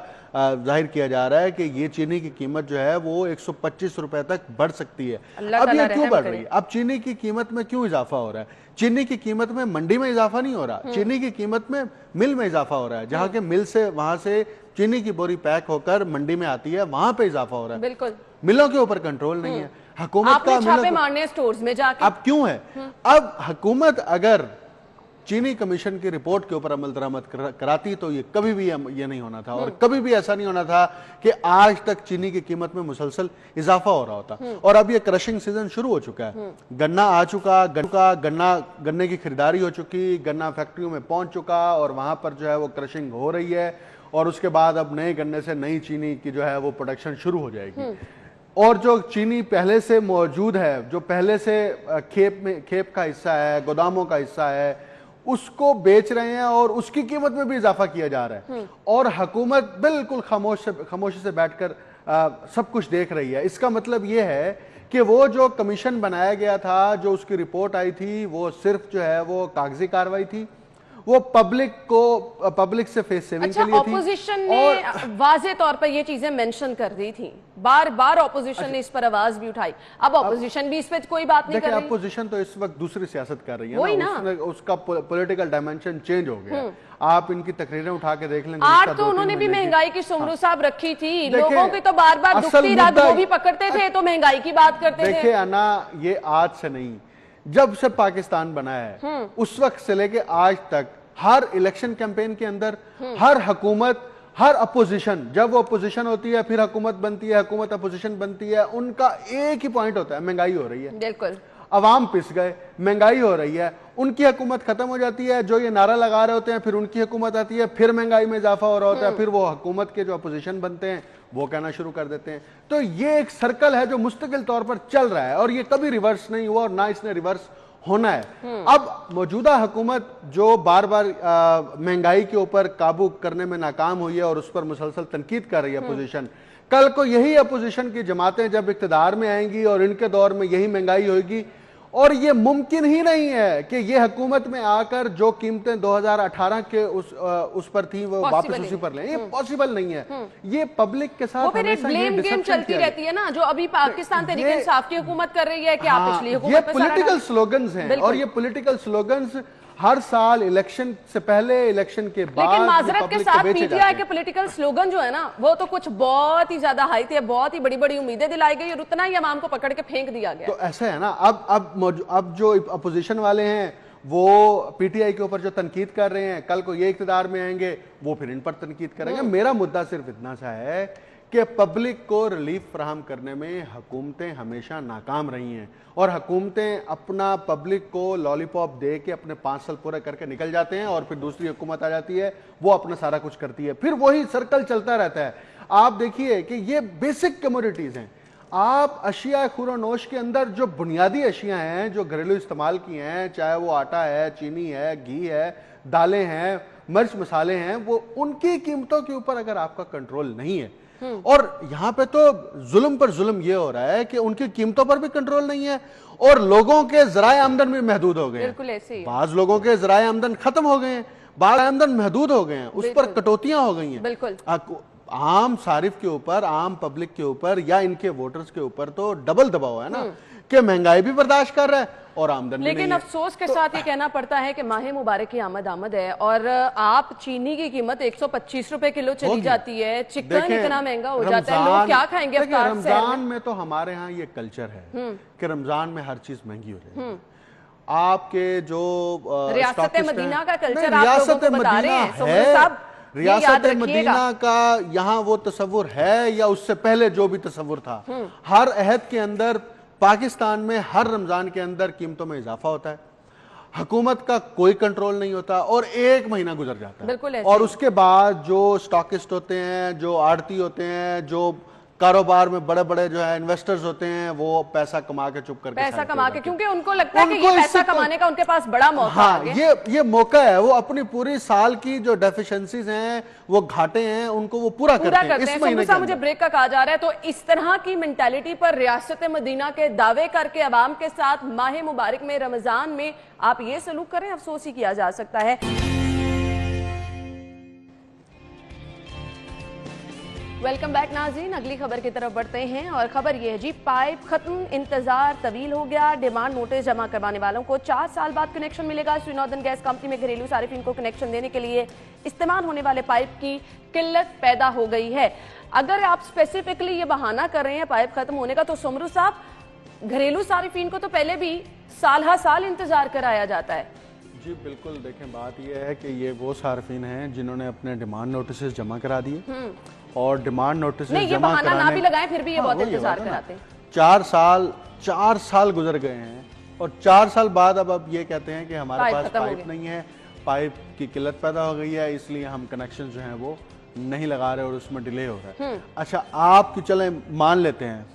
ظاہر کیا جا رہا ہے کہ یہ چینی کی قیمت جو ہے وہ 125 روپے تک بڑھ سکتی ہے۔ اب یہ کیوں بڑھ رہی ہے؟ اب چینی کی قیمت میں کیوں اضافہ ہو رہا ہے؟ چینی کی قیمت میں منڈی میں اضافہ نہیں ہو رہا، چینی کی قیمت میں مل میں اضافہ ہو رہا ہے، جہاں کے مل سے وہاں سے چینی کی بوری پیک ہو کر منڈی میں آتی ہے، وہاں پہ اضافہ ہو رہا ہے۔ بالکل، ملوں کے اوپر کنٹرول نہیں ہے، حکومت کا چھاپے مارنے سٹورز میں جا کے۔ اب کیوں ہے؟ اب حکومت اگر چینی کمیشن کی رپورٹ کے اوپر عمل درآمد کراتی تو یہ کبھی بھی یہ نہیں ہونا تھا، اور کبھی بھی ایسا نہیں ہونا تھا کہ آج تک چینی کی قیمت میں مسلسل اضافہ ہو رہا ہوتا۔ اور اب یہ کرشنگ سیزن شروع ہو چکا ہے، گنا آ چکا، گنے کی خریداری ہو چکی، گنا فیکٹریوں میں پہنچ چکا، اور وہاں پر جو ہے وہ کرشنگ ہو رہی ہے، اور اس کے بعد اب نئے گنے سے نئی چینی کی جو ہے وہ پروڈکشن شروع ہو جائے گی۔ اور جو چینی پہلے سے موجود ہے، جو پہلے سے کھیپ کا حصہ ہے، گوداموں کا حصہ ہے، اس کو بیچ رہے ہیں، اور اس کی قیمت میں بھی اضافہ کیا جا رہا ہے، اور حکومت بالکل خاموشی سے بیٹھ کر سب کچھ دیکھ رہی ہے۔ اس کا مطلب یہ ہے کہ وہ جو کمیشن بنایا گیا تھا، جو اس کی رپورٹ آئی تھی، وہ صرف جو ہے وہ کاغذی کاروائی تھی، وہ پبلک سے فیس سیونگ کے لیے تھی۔ اپوزیشن نے واضح طور پر یہ چیزیں منشن کر دی تھی، بار بار اپوزیشن نے اس پر آواز بھی اٹھائی، اب اپوزیشن بھی اس پہ کوئی بات نہیں کر رہی۔ اپوزیشن تو اس وقت دوسری سیاست کر رہی ہے نا، اس کا پولیٹیکل ڈائمنشن چینج ہو گیا۔ آپ ان کی تقریریں اٹھا کے دیکھ لیں گے، آج تو انہوں نے بھی مہنگائی کی سمرو صاحب رکھی تھی، لوگوں کی تو بار بار دکھتی رات وہ بھی پکڑتے تھے تو مہنگائی کی بات کرتے تھے۔ دیکھیں انا، یہ آج سے نہیں، جب سے پاکستان بنا ہے اس وقت سے لے کے آج تک हर इलेक्शन कैंपेन के अंदर हर हुकूमत, हर अपोजिशन, जब वो अपोजिशन होती है फिर हुकूमत बनती है, हुकूमत अपोजिशन बनती है, उनका एक ही पॉइंट होता है, महंगाई हो रही है। बिल्कुल, अवाम पिस गए, महंगाई हो रही है, उनकी हुकूमत खत्म हो जाती है, जो ये नारा लगा रहे होते हैं, फिर उनकी हुकूमत आती है, फिर महंगाई में इजाफा हो रहा होता है, फिर वो हुकूमत के जो अपोजिशन बनते हैं वो कहना शुरू कर देते हैं। तो ये एक सर्कल है जो मुस्तकिल तौर पर चल रहा है और ये कभी रिवर्स नहीं हुआ और ना इसने रिवर्स होना है। अब मौजूदा हुकूमत जो बार बार महंगाई के ऊपर काबू करने में नाकाम हुई है और उस पर मुसलसल तनकीद कर रही है अपोजिशन, कल को यही अपोजिशन की जमातें जब इक्तदार में आएंगी और इनके दौर में यही महंगाई होगी, और ये मुमकिन ही नहीं है कि ये हुकूमत में आकर जो कीमतें 2018 के उस पर थी वो वापस उसी पर लें, ये पॉसिबल नहीं है। ये पब्लिक के साथ हमेशा ब्लेम गेम चलती रहती है ना, जो अभी पाकिस्तान तहरीक इंसाफ की हुकूमत कर रही है कि आप पिछली हुकूमत पे पॉलिटिकल स्लोगन्स हैं और ये पॉलिटिकल स्लोगन्स हर साल इलेक्शन से पहले, इलेक्शन के बाद, लेकिन माजरत के साथ पीटीआई के पॉलिटिकल स्लोगन जो है ना वो तो कुछ बहुत ही ज्यादा हाई थे, बहुत ही बड़ी बड़ी उम्मीदें दिलाई गई और उतना ही अवाम को पकड़ के फेंक दिया गया। तो ऐसा है ना, अब जो अपोजिशन वाले हैं वो पीटीआई के ऊपर जो तनकीद कर रहे हैं, कल को ये इख्तिदार में आएंगे वो फिर इन पर तनकीद करेंगे। मेरा मुद्दा सिर्फ इतना सा है कि पब्लिक को रिलीफ फराहम करने में हुकूमतें हमेशा नाकाम रही हैं और हुकूमतें अपना पब्लिक को लॉलीपॉप दे के अपने 5 साल पूरे करके निकल जाते हैं और फिर दूसरी हुकूमत आ जाती है, वो अपना सारा कुछ करती है, फिर वही सर्कल चलता रहता है। आप देखिए कि ये बेसिक कमोडिटीज हैं। आप अशिया खुरानोश के अंदर जो बुनियादी अशिया हैं जो घरेलू इस्तेमाल की हैं, चाहे वो आटा है, चीनी है, घी है, दालें हैं, मिर्च मसाले हैं, वो उनकी कीमतों के ऊपर अगर आपका कंट्रोल नहीं है, और यहां पे तो जुल्म पर जुल्म ये हो रहा है कि उनकी कीमतों पर भी कंट्रोल नहीं है और लोगों के जराए आमदन भी महदूद हो गए हैं। बाज लोगों के जराए आमदन खत्म हो गए हैं, बाज आमदन महदूद हो गए हैं, उस पर कटौतियां हो गई हैं। बिल्कुल आम सारिफ के ऊपर, आम पब्लिक के ऊपर या इनके वोटर्स के ऊपर तो डबल दबाव है ना कि महंगाई भी बर्दाश्त कर रहा है और आमदन भी नहीं है। लेकिन अफसोस के साथ ये कहना पड़ता है कि माह मुबारक की आमद है और आप चीनी की कीमत 125 रुपए किलो चली जाती है, चिकन इतना महंगा हो जाता है, लोग क्या खाएंगे अफ्तार से? रमजान में तो हमारे यहाँ ये कल्चर है कि रमजान में हर चीज महंगी हो जाती है। आपके जो रियासत मदीना का कल्चर आप लोगों को बता रहे हैं साहब, रियासत मदीना का यहाँ वो तस्वुर है या उससे पहले जो भी तस्वुर था, हर अहद के अंदर पाकिस्तान में हर रमजान के अंदर कीमतों में इजाफा होता है, हुकूमत का कोई कंट्रोल नहीं होता और 1 महीना गुजर जाता है और उसके बाद जो स्टॉकिस्ट होते हैं, जो आड़ती होते हैं, जो कारोबार में बड़े बड़े जो है इन्वेस्टर्स होते हैं, वो पैसा कमा के चुप करके पैसा कमा के, क्योंकि उनको लगता है कि ये पैसा कमाने का उनके पास बड़ा मौका है। हाँ, ये मौका है, वो अपनी पूरी साल की जो डेफिशिएंसीज हैं, वो घाटे हैं, उनको वो पूरा करते हैं इस महीने के। मुझे ब्रेक का कहा जा रहा है, तो इस तरह की मेंटालिटी पर रियासत मदीना के दावे करके अवाम के साथ माह मुबारक में, रमजान में आप ये सलूक करें, अफसोस ही किया जा सकता है। वेलकम बैक नाज़रीन, अगली खबर की तरफ बढ़ते हैं और खबर यह है जी, पाइप खत्म, इंतजार तवील हो गया, डिमांड नोटिस जमा करवाने वालों को 4 साल बाद कनेक्शन मिलेगा। श्री नॉर्दर्न गैस कंपनी में घरेलू सारिफिन को कनेक्शन देने के लिए इस्तेमाल होने वाले पाइप की किल्लत पैदा हो गई है। अगर आप स्पेसिफिकली ये बहाना कर रहे हैं पाइप खत्म होने का, तो सुमरू साहब घरेलू सारिफिन को तो पहले भी साल हर साल इंतजार कराया जाता है। जी बिल्कुल, देखें बात यह है कि ये वो सार्फिन हैं जिन्होंने अपने डिमांड नोटिस जमा करा दिए और डिमांड नोटिस जमा कराने ना भी लगाएं फिर भी ये बहुत इंतजार कराते हैं। 4 साल गुजर गए हैं और 4 साल बाद अब ये कहते हैं कि हमारे पास पाइप नहीं है, पाइप की किल्लत पैदा हो गई है, इसलिए हम कनेक्शन जो हैं वो नहीं लगा रहे और उसमें डिले हो रहा है। अच्छा, आप चले मान लेते हैं,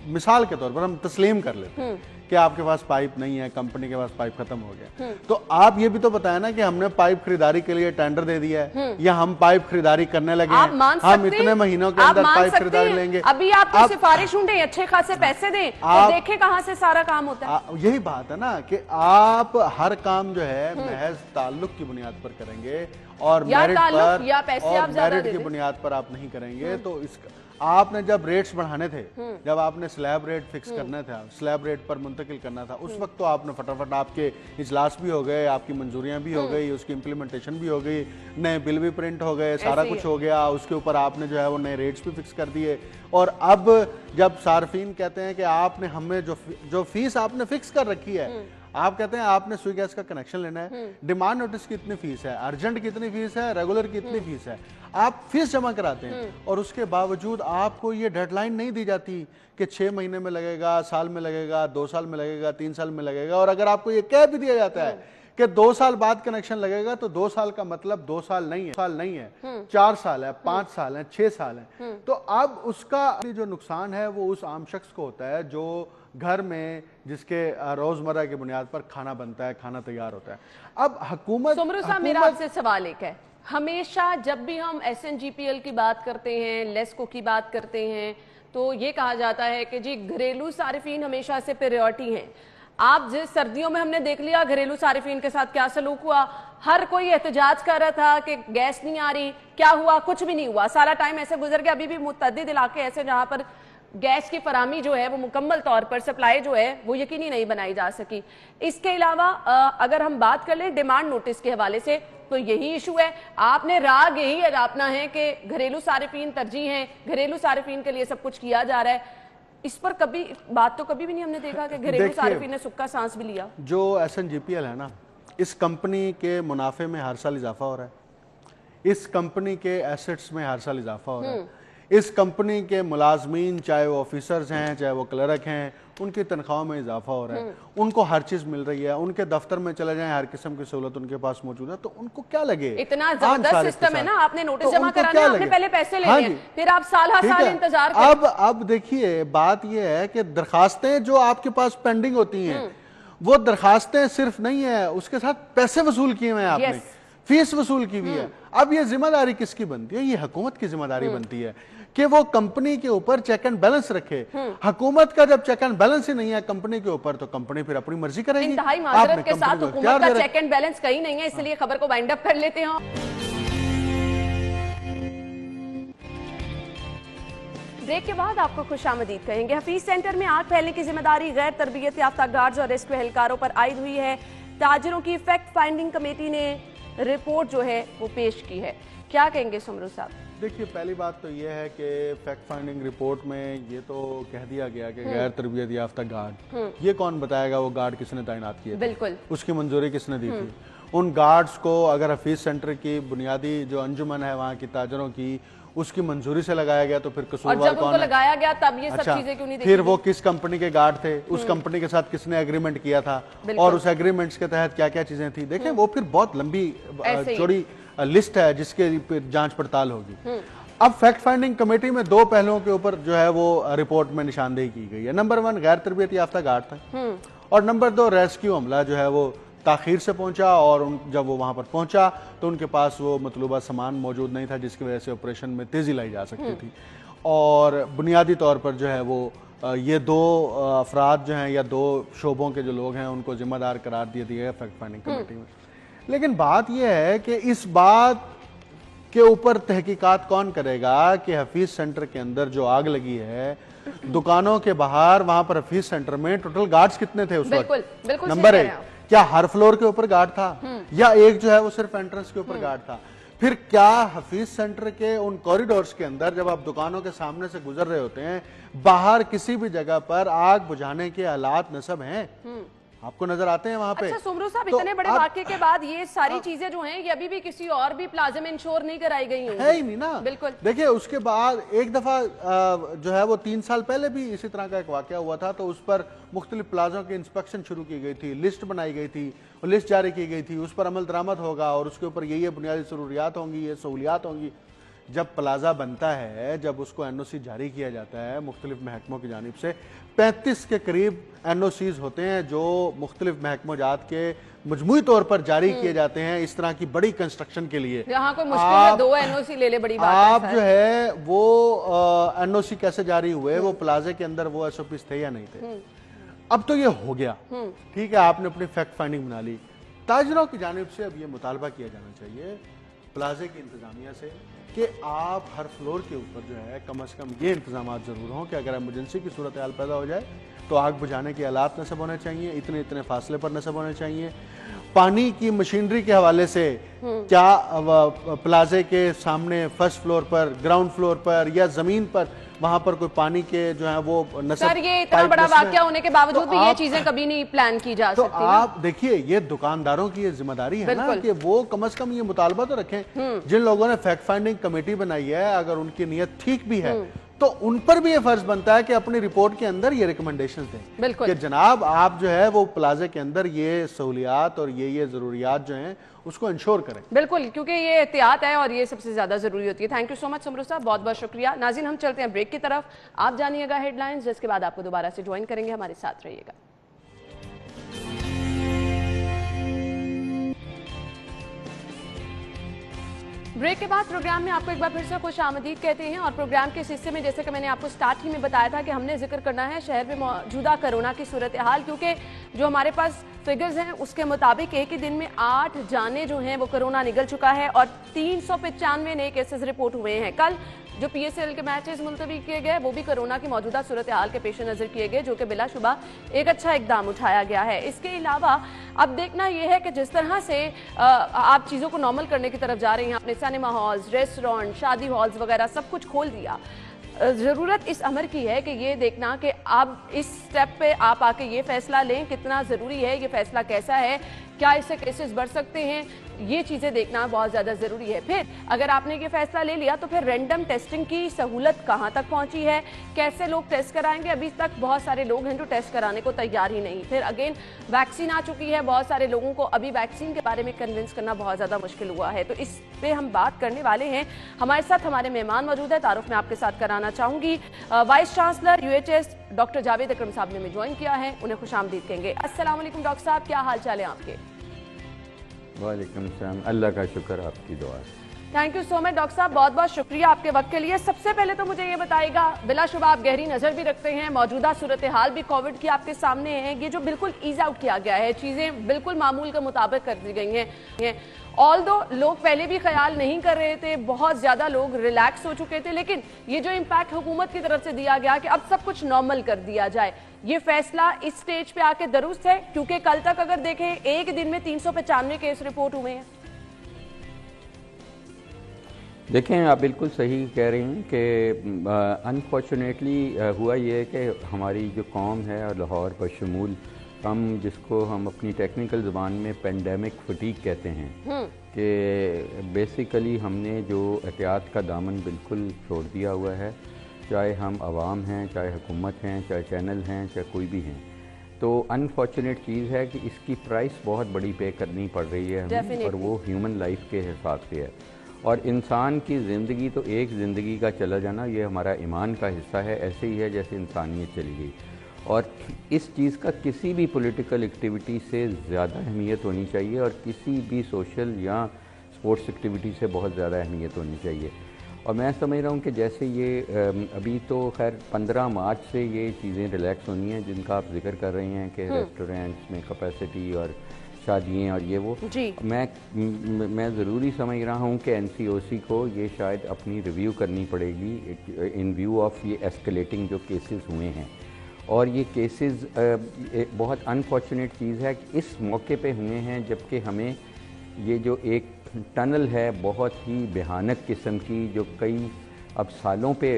मिसाल के तौर पर हम तस्लीम कर लेते हैं कि आपके पास पाइप नहीं है, कंपनी के पास पाइप खत्म हो गया, तो आप ये भी तो बताया ना कि हमने पाइप खरीदारी के लिए टेंडर दे दिया है या हम पाइप खरीदारी करने लगे हैं, हम इतने महीनों के अंदर पाइप खरीदारी लेंगे। अभी आपको सिफारिश ढूंढे, अच्छे खासे पैसे दें और देखें कहां से सारा काम होता है। यही बात है ना कि आप हर काम जो है महज ताल्लुक की बुनियाद पर करेंगे और मेरिट पर या पैसे आप ज्यादा मेरिट की बुनियाद पर आप नहीं करेंगे। तो इसका आपने जब रेट्स बढ़ाने थे, जब आपने स्लैब रेट फिक्स करना था, स्लैब रेट पर मुंतकिल करना था, उस वक्त तो आपने फटाफट, आपके इजलास भी हो गए, आपकी मंजूरियां भी हो गई, उसकी इम्प्लीमेंटेशन भी हो गई, नए बिल भी प्रिंट हो गए, सारा कुछ हो गया, उसके ऊपर आपने जो है वो नए रेट्स भी फिक्स कर दिए। और अब जब सार्फिन कहते हैं कि आपने हमें जो फीस आपने फिक्स कर रखी है, आप कहते हैं आपने स्वी गैस का कनेक्शन लेना है, डिमांड नोटिस की इतनी फीस है, अर्जेंट की इतनी फीस है, रेगुलर की इतनी फीस है, आप फीस जमा कराते हैं और उसके बावजूद आपको ये डेडलाइन नहीं दी जाती कि 6 महीने में लगेगा, साल में लगेगा, 2 साल में लगेगा, 3 साल में लगेगा। और अगर आपको ये कह भी दिया जाता है कि 2 साल बाद कनेक्शन लगेगा, तो 2 साल का मतलब 2 साल नहीं है, 4 साल है, 5 साल है, 6 साल है। तो अब उसका जो नुकसान है वो उस आम शख्स को होता है जो घर में जिसके रोजमर्रा की बुनियाद पर खाना बनता है, खाना तैयार होता है। अब हुकूमत, सुमरू साहब, मेरा आपसे सवाल एक है, हमेशा जब भी हम SNGPL की बात करते हैं, लेस्को की बात करते हैं, तो ये कहा जाता है कि जी घरेलू सारिफीन हमेशा से प्रायोरिटी हैं। आप जिस सर्दियों में हमने देख लिया घरेलू सारिफीन के साथ क्या सलूक हुआ, हर कोई एहतजाज कर रहा था कि गैस नहीं आ रही, क्या हुआ? कुछ भी नहीं हुआ, सारा टाइम ऐसे गुजर गया। अभी भी मुतअद्दिद इलाके ऐसे जहां पर गैस की फराहमी जो है वो मुकम्मल तौर पर, सप्लाई जो है वो यकीनी नहीं बनाई जा सकी। इसके अलावा अगर हम बात कर लें डिमांड नोटिस के हवाले से, तो यही इशू है। आपने राग यही अपना है कि घरेलू सारिफीन तरजीह है, घरेलू सारिफीन के लिए सब कुछ किया जा रहा है। इस पर कभी बात तो कभी भी नहीं हमने देखा कि घरेलू सारिफीन ने सुक्का सांस भी लिया। जो SNGPL है ना, इस कंपनी के मुनाफे में हर साल इजाफा हो रहा है, इस कंपनी के एसेट्स में हर साल इजाफा हो रहा है, इस कंपनी के मुलाजमीन चाहे वो ऑफिसर्स हैं चाहे वो क्लर्क हैं, उनकी तनख्वाहों में इजाफा हो रहा है, उनको हर चीज मिल रही है, उनके दफ्तर में चले जाएं हर किस्म की सहूलत उनके पास मौजूद है, तो उनको क्या लगे? इतना जबरदस्त सिस्टम है ना, आपने नोटिस जमा कराना है, आपने पहले पैसे लेने हैं, फिर आप साल हर साल इंतजार करें। अब देखिए बात यह है कि दरखास्तें जो आपके पास पेंडिंग होती हैं, वो दरखास्तें सिर्फ नहीं है, उसके साथ पैसे वसूल किए हुए हैं आपने, फीस वसूल की हुई है। अब ये जिम्मेदारी किसकी बनती है? ये हुकूमत की जिम्मेदारी बनती है कि वो कंपनी के ऊपर चेक एंड बैलेंस रखे। हुकूमत का जब चेक एंड बैलेंस ही नहीं है कंपनी के ऊपर, तो कंपनी फिर अपनी मर्जी करेगी। इंतहाई माजरत के साथ हुकूमत का चेक एंड बैलेंस कहीं नहीं है, इसलिए खबर को वाइंड अप कर लेते हैं। ब्रेक के बाद आपको खुशामदीद कहेंगे। हफीज सेंटर में आग फैलने की जिम्मेदारी गैर तरबियत याफ्ता गार्ड्स और रेस्क्यू एहलकारों पर आयद हुई है। ताजरों की फैक्ट फाइंडिंग कमेटी ने रिपोर्ट जो है वो पेश की है। क्या कहेंगे सुमरू साहब? देखिए, पहली बात तो ये है कि फैक्ट फाइंडिंग रिपोर्ट में ये तो कह दिया गया कि गैर तरबियत याफ्ता गार्ड, ये कौन बताएगा वो गार्ड किसने तैनात किए? बिल्कुल, उसकी मंजूरी किसने दी थी? उन गार्ड्स को अगर हफीज सेंटर की बुनियादी जो अंजुमन है वहाँ की ताजरों की, उसकी मंजूरी से लगाया गया, तो फिर कसूरवार कौन है? लगाया गया तब ये सब चीजें क्यों नहीं देखी? फिर वो किस कंपनी के गार्ड थे, उस कंपनी के साथ किसने एग्रीमेंट किया था, और उस एग्रीमेंट्स के तहत क्या क्या चीजें थी? देखें, वो फिर बहुत लंबी चौड़ी लिस्ट है जिसके जांच पड़ताल होगी। अब फैक्ट फाइंडिंग कमेटी में 2 पहलुओं के ऊपर जो है वो रिपोर्ट में निशानदेही की गई है। नंबर 1 गैर तरबियत याफ्ता गार्ड था, और नंबर 2 रेस्क्यू अमला जो है वो ताखीर से पहुंचा, और जब वो वहां पर पहुंचा तो उनके पास वो मतलूबा सामान मौजूद नहीं था जिसकी वजह से ऑपरेशन में तेजी लाई जा सकती थी। और बुनियादी तौर पर जो है वो ये 2 अफराद जो हैं या 2 शोबों के जो लोग हैं उनको जिम्मेदार करार दिया गया फैक्ट फाइंडिंग कमेटी में। लेकिन बात यह है कि इस बात के ऊपर तहकीकात कौन करेगा कि हफीज सेंटर के अंदर जो आग लगी है, दुकानों के बाहर, वहां पर हफीज सेंटर में टोटल गार्ड्स कितने थे उस वक्त? नंबर 1, क्या हर फ्लोर के ऊपर गार्ड था, या एक जो है वो सिर्फ एंट्रेंस के ऊपर गार्ड था? फिर क्या हफीज सेंटर के उन कॉरिडोर्स के अंदर जब आप दुकानों के सामने से गुजर रहे होते हैं, बाहर किसी भी जगह पर आग बुझाने के आलात नसब हैं? आपको नजर आते हैं वहां पे? अच्छा सुमरू साहब, तो इतने बड़े वाक़े के बाद ये सारी चीजें जो हैं ये अभी भी किसी और भी प्लाजा में इंश्योर नहीं कराई गई होंगी? है ही नहीं ना। बिल्कुल। देखिए, उसके बाद एक दफा जो है वो 3 साल पहले भी इसी तरह का एक वाकया हुआ था, तो उस पर मुख्तलिफ प्लाजों की इंस्पेक्शन शुरू की गई थी, लिस्ट बनाई गई थी, लिस्ट जारी की गई थी, उस पर अमल दरामद होगा और उसके ऊपर ये बुनियादी जरूरियात होंगी, ये सहूलियात होंगी। जब प्लाजा बनता है, जब उसको NOC जारी किया जाता है मुख्तलिफ महकमों की जानिब से, 35 के करीब NOCs होते हैं जो मुख्तलिफ महकमों जात के मजमूई तौर पर जारी किए जाते हैं इस तरह की बड़ी कंस्ट्रक्शन के लिए। यहाँ कोई मुश्किल है 2 NOC ले ले, बड़ी बात है। आप जो है वो NOC कैसे जारी हुए, वो प्लाजे के अंदर वो SOPs थे या नहीं थे? अब तो ये हो गया, ठीक है, आपने अपनी फैक्ट फाइंडिंग बना ली। ताजरों की जानिब से अब ये मुतालबा किया जाना चाहिए प्लाजे की इंतजामिया से कि आप हर फ्लोर के ऊपर जो है कम से कम ये इंतजाम जरूर हों कि अगर इमरजेंसी की सूरत हाल पैदा हो जाए तो आग बुझाने के आलात नस्ब होने चाहिए, इतने फासले पर नस्ब होने चाहिए। पानी की मशीनरी के हवाले से क्या प्लाजे के सामने फर्स्ट फ्लोर पर, ग्राउंड फ्लोर पर या जमीन पर वहां पर कोई पानी के जो है वो नसब, सर ये इतना बड़ा वाकया होने के बावजूद भी ये चीजें कभी नहीं प्लान की जा सकती। तो आप देखिए, ये दुकानदारों की ये जिम्मेदारी है ना कि वो कम से कम ये मुतालबा तो रखें। जिन लोगों ने फैक्ट फाइंडिंग कमेटी बनाई है, अगर उनकी नीयत ठीक भी है तो उन पर भी ये फर्ज बनता है कि अपनी रिपोर्ट के अंदर ये रिकमेंडेशंस दें कि जनाब आप जो है वो प्लाजे के अंदर ये सहूलियात और ये जरूरियात जो हैं उसको इंश्योर करें। बिल्कुल, क्योंकि ये एहतियात है और ये सबसे ज्यादा जरूरी होती है। Thank you so much Samru साहब, बहुत बहुत शुक्रिया। नाज़रीन, हम चलते हैं ब्रेक की तरफ, आप जानिएगा हेडलाइंस, जिसके बाद आपको दोबारा से ज्वाइन करेंगे। हमारे साथ रहिएगा। ब्रेक के बाद प्रोग्राम में आपको एक बार फिर से खुश आमदीद कहते हैं। और प्रोग्राम के इस हिस्से में जैसे कि मैंने आपको स्टार्ट ही में बताया था कि हमने जिक्र करना है शहर में मौजूदा कोरोना की सूरत हाल, क्योंकि जो हमारे पास फिगर्स हैं उसके मुताबिक एक ही दिन में 8 जाने जो हैं वो कोरोना निगल चुका है और 395 नए केसेस रिपोर्ट हुए हैं। कल जो PSL के मैचेस मुलतवी किए गए वो भी कोरोना की मौजूदा सूरत हाल के पेश नज़र किए गए, जो कि बिलाशुबा एक अच्छा इकदाम उठाया गया है। इसके अलावा अब देखना यह है कि जिस तरह से आप चीज़ों को नॉर्मल करने की तरफ जा रही हैं, आपने सिनेमा हॉल्स, रेस्टोरेंट, शादी हॉल्स वगैरह सब कुछ खोल दिया। ज़रूरत इस अमर की है कि ये देखना कि आप इस स्टेप पे आप आके ये फैसला लें, कितना ज़रूरी है ये फैसला, कैसा है, क्या इससे केसेस बढ़ सकते हैं, ये चीज़ें देखना बहुत ज़्यादा ज़रूरी है। फिर अगर आपने ये फैसला ले लिया तो फिर रैंडम टेस्टिंग की सहूलत कहाँ तक पहुँची है, कैसे लोग टेस्ट कराएंगे। अभी तक बहुत सारे लोग हैं जो टेस्ट कराने को तैयार ही नहीं। फिर अगेन वैक्सीन आ चुकी है, बहुत सारे लोगों को अभी वैक्सीन के बारे में कन्विंस करना बहुत ज़्यादा मुश्किल हुआ है। तो इस पे हम बात करने वाले हैं। हमारे साथ हमारे मेहमान मौजूद है, तारुफ में आपके साथ कराना चाहूँगी। Vice chancellor UHS doctor Javed Akram sahab ने हमें ज्वाइन किया है, उन्हें खुशामदीद कहेंगे। अस्सलाम वालेकुम डॉक्टर साहब, क्या हाल चाल है आपके? वालेकुम सलाम, अल्लाह का शुक्र, आपकी दुआ। Thank you so much doctor साहब, बहुत बहुत शुक्रिया आपके वक्त के लिए। सबसे पहले तो मुझे ये बताइएगा, बिलाशुबा आप गहरी नज़र भी रखते हैं, मौजूदा सूरत हाल भी कोविड की आपके सामने है, ये जो बिल्कुल ईज आउट किया गया है, चीज़ें बिल्कुल मामूल के मुताबिक कर दी गई हैं। ऑल्दो लोग पहले भी ख्याल नहीं कर रहे थे, बहुत ज़्यादा लोग रिलैक्स हो चुके थे, लेकिन ये जो इम्पैक्ट हुकूमत की तरफ से दिया गया कि अब सब कुछ नॉर्मल कर दिया जाए, ये फैसला इस स्टेज पे आके दुरुस्त है? क्योंकि कल तक अगर देखें एक दिन में 395 केस रिपोर्ट हुए हैं। देखें, आप बिल्कुल सही कह रही हैं कि अनफॉर्चुनेटली हुआ ये कि हमारी जो कौम है और लाहौर बशमूल हम जिसको हम अपनी टेक्निकल ज़बान में पेंडेमिक फटीग कहते हैं कि बेसिकली हमने जो एहतियात का दामन बिल्कुल छोड़ दिया हुआ है, चाहे हम आवाम हैं, चाहे हुकूमत हैं, चाहे चैनल हैं, चाहे कोई भी हैं। तो अनफॉर्चुनेट चीज़ है कि इसकी प्राइस बहुत बड़ी पे करनी पड़ रही है हमें, और वो ह्यूमन लाइफ के हिसाब से है। और इंसान की ज़िंदगी तो एक ज़िंदगी का चला जाना ये हमारा ईमान का हिस्सा है, ऐसे ही है जैसे इंसानियत चली गई। और इस चीज़ का किसी भी पॉलिटिकल एक्टिविटी से ज़्यादा अहमियत होनी चाहिए और किसी भी सोशल या स्पोर्ट्स एक्टिविटी से बहुत ज़्यादा अहमियत होनी चाहिए। और मैं समझ रहा हूँ कि जैसे ये अभी तो खैर 15 मार्च से ये चीज़ें रिलैक्स होनी हैं जिनका आप जिक्र कर रही हैं कि रेस्टोरेंट्स में कैपेसिटी और शादियाँ और ये वो जी। मैं ज़रूरी समझ रहा हूँ कि NCOC को ये शायद अपनी रिव्यू करनी पड़ेगी इन व्यू ऑफ ये एस्केलेटिंग जो केसेस हुए हैं। और ये केसेस बहुत अनफॉर्चुनेट चीज़ है कि इस मौके पे हुए हैं जबकि हमें ये जो एक टनल है बहुत ही भयानक किस्म की, जो कई अब सालों पे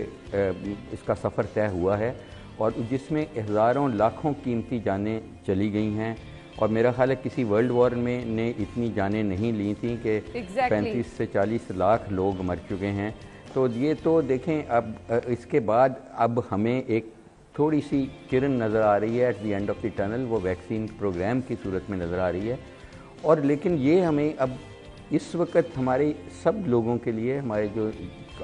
इसका सफ़र तय हुआ है और जिसमें हज़ारों लाखों कीमती जानें चली गई हैं। और मेरा ख्याल है किसी वर्ल्ड वॉर में ने इतनी जानें नहीं ली थी कि 35 से 40 लाख लोग मर चुके हैं। तो ये तो देखें, अब इसके बाद अब हमें एक थोड़ी सी किरण नज़र आ रही है at the end of the tunnel, वो वैक्सीन प्रोग्राम की सूरत में नज़र आ रही है। और लेकिन ये हमें अब इस वक्त हमारे सब लोगों के लिए, हमारे जो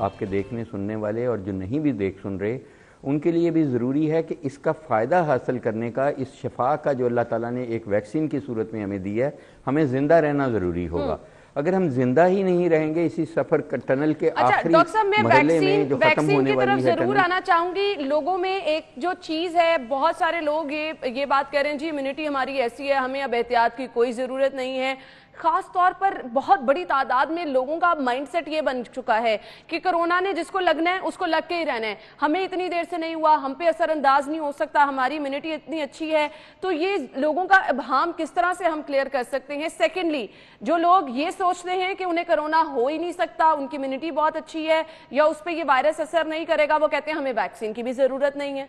आपके देखने सुनने वाले और जो नहीं भी देख सुन रहे, उनके लिए भी ज़रूरी है कि इसका फ़ायदा हासिल करने का, इस शफा का जो अल्लाह ताला ने एक वैक्सीन की सूरत में हमें दी है, हमें ज़िंदा रहना ज़रूरी होगा। अगर हम जिंदा ही नहीं रहेंगे इसी सफर टनल के आखिरी मरहले में जो खत्म होने वाली है, जरूर आना चाहूंगी। लोगों में एक जो चीज है, बहुत सारे लोग ये बात कह रहे हैं जी इम्यूनिटी हमारी ऐसी है, हमें अब एहतियात की कोई जरूरत नहीं है। खास तौर पर बहुत बड़ी तादाद में लोगों का माइंडसेट ये बन चुका है कि कोरोना ने जिसको लगना है उसको लग के ही रहना है, हमें इतनी देर से नहीं हुआ, हम पे असरअंदाज नहीं हो सकता, हमारी इम्यूनिटी इतनी अच्छी है। तो ये लोगों का इब्हाम किस तरह से हम क्लियर कर सकते हैं? सेकेंडली, जो लोग ये सोचते हैं कि उन्हें कोरोना हो ही नहीं सकता, उनकी इम्यूनिटी बहुत अच्छी है या उस पर ये वायरस असर नहीं करेगा, वो कहते हैं हमें वैक्सीन की भी जरूरत नहीं है।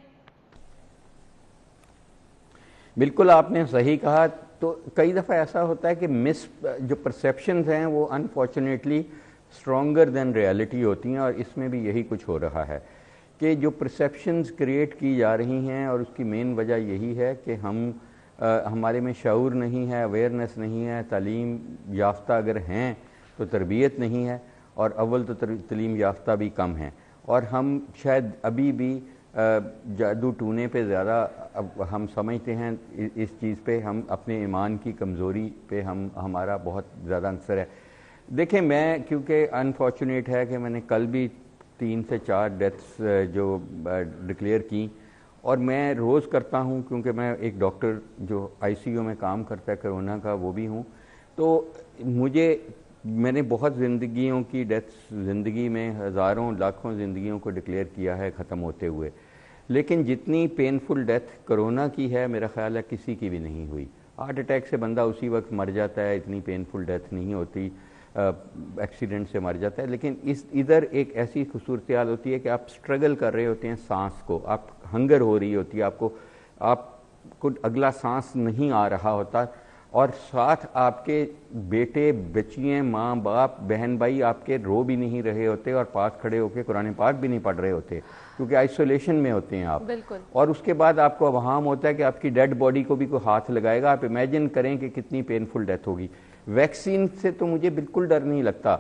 बिल्कुल आपने सही कहा। तो कई दफ़ा ऐसा होता है कि जो परसेप्शंस हैं वो अनफॉर्चुनेटली स्ट्रॉन्गर देन रियलिटी होती हैं, और इसमें भी यही कुछ हो रहा है कि जो परसेप्शंस क्रिएट की जा रही हैं, और उसकी मेन वजह यही है कि हमारे में शऊर नहीं है, अवेयरनेस नहीं है, तालीम याफ्ता अगर हैं तो तरबियत नहीं है, और अव्वल तो तालीम याफ्ता भी कम हैं, और हम शायद अभी भी जादू टूने पे ज़्यादा अब हम समझते हैं इस चीज़ पे, हम अपने ईमान की कमज़ोरी पे हमारा बहुत ज़्यादा अंसर है। देखें, मैं क्योंकि अनफॉर्चुनेट है कि मैंने कल भी 3 से 4 डेथ्स जो डिक्लेयर की, और मैं रोज़ करता हूँ क्योंकि मैं एक डॉक्टर जो ICU में काम करता है कोरोना का वो भी हूँ, तो मैंने बहुत ज़िंदगियों की डेथ्स ज़िंदगी में हज़ारों लाखों ज़िंदगियों को डिक्लेयर किया है ख़त्म होते हुए, लेकिन जितनी पेनफुल डेथ कोरोना की है मेरा ख़्याल है किसी की भी नहीं हुई। हार्ट अटैक से बंदा उसी वक्त मर जाता है, इतनी पेनफुल डेथ नहीं होती, एक्सीडेंट से मर जाता है। लेकिन इधर एक ऐसी खूबसूरत होती है कि आप स्ट्रगल कर रहे होते हैं सांस को, आप हंगर हो रही होती है, आपको अगला सांस नहीं आ रहा होता, और साथ आपके बेटे बच्चियाँ माँ बाप बहन भाई आपके रो भी नहीं रहे होते, और पास खड़े होकर कुरान पाक भी नहीं पढ़ रहे होते क्योंकि आइसोलेशन में होते हैं आप। बिल्कुल। और उसके बाद आपको अवहाम होता है कि आपकी डेड बॉडी को भी कोई हाथ लगाएगा। आप इमेजिन करें कि कितनी पेनफुल डेथ होगी। वैक्सीन से तो मुझे बिल्कुल डर नहीं लगता,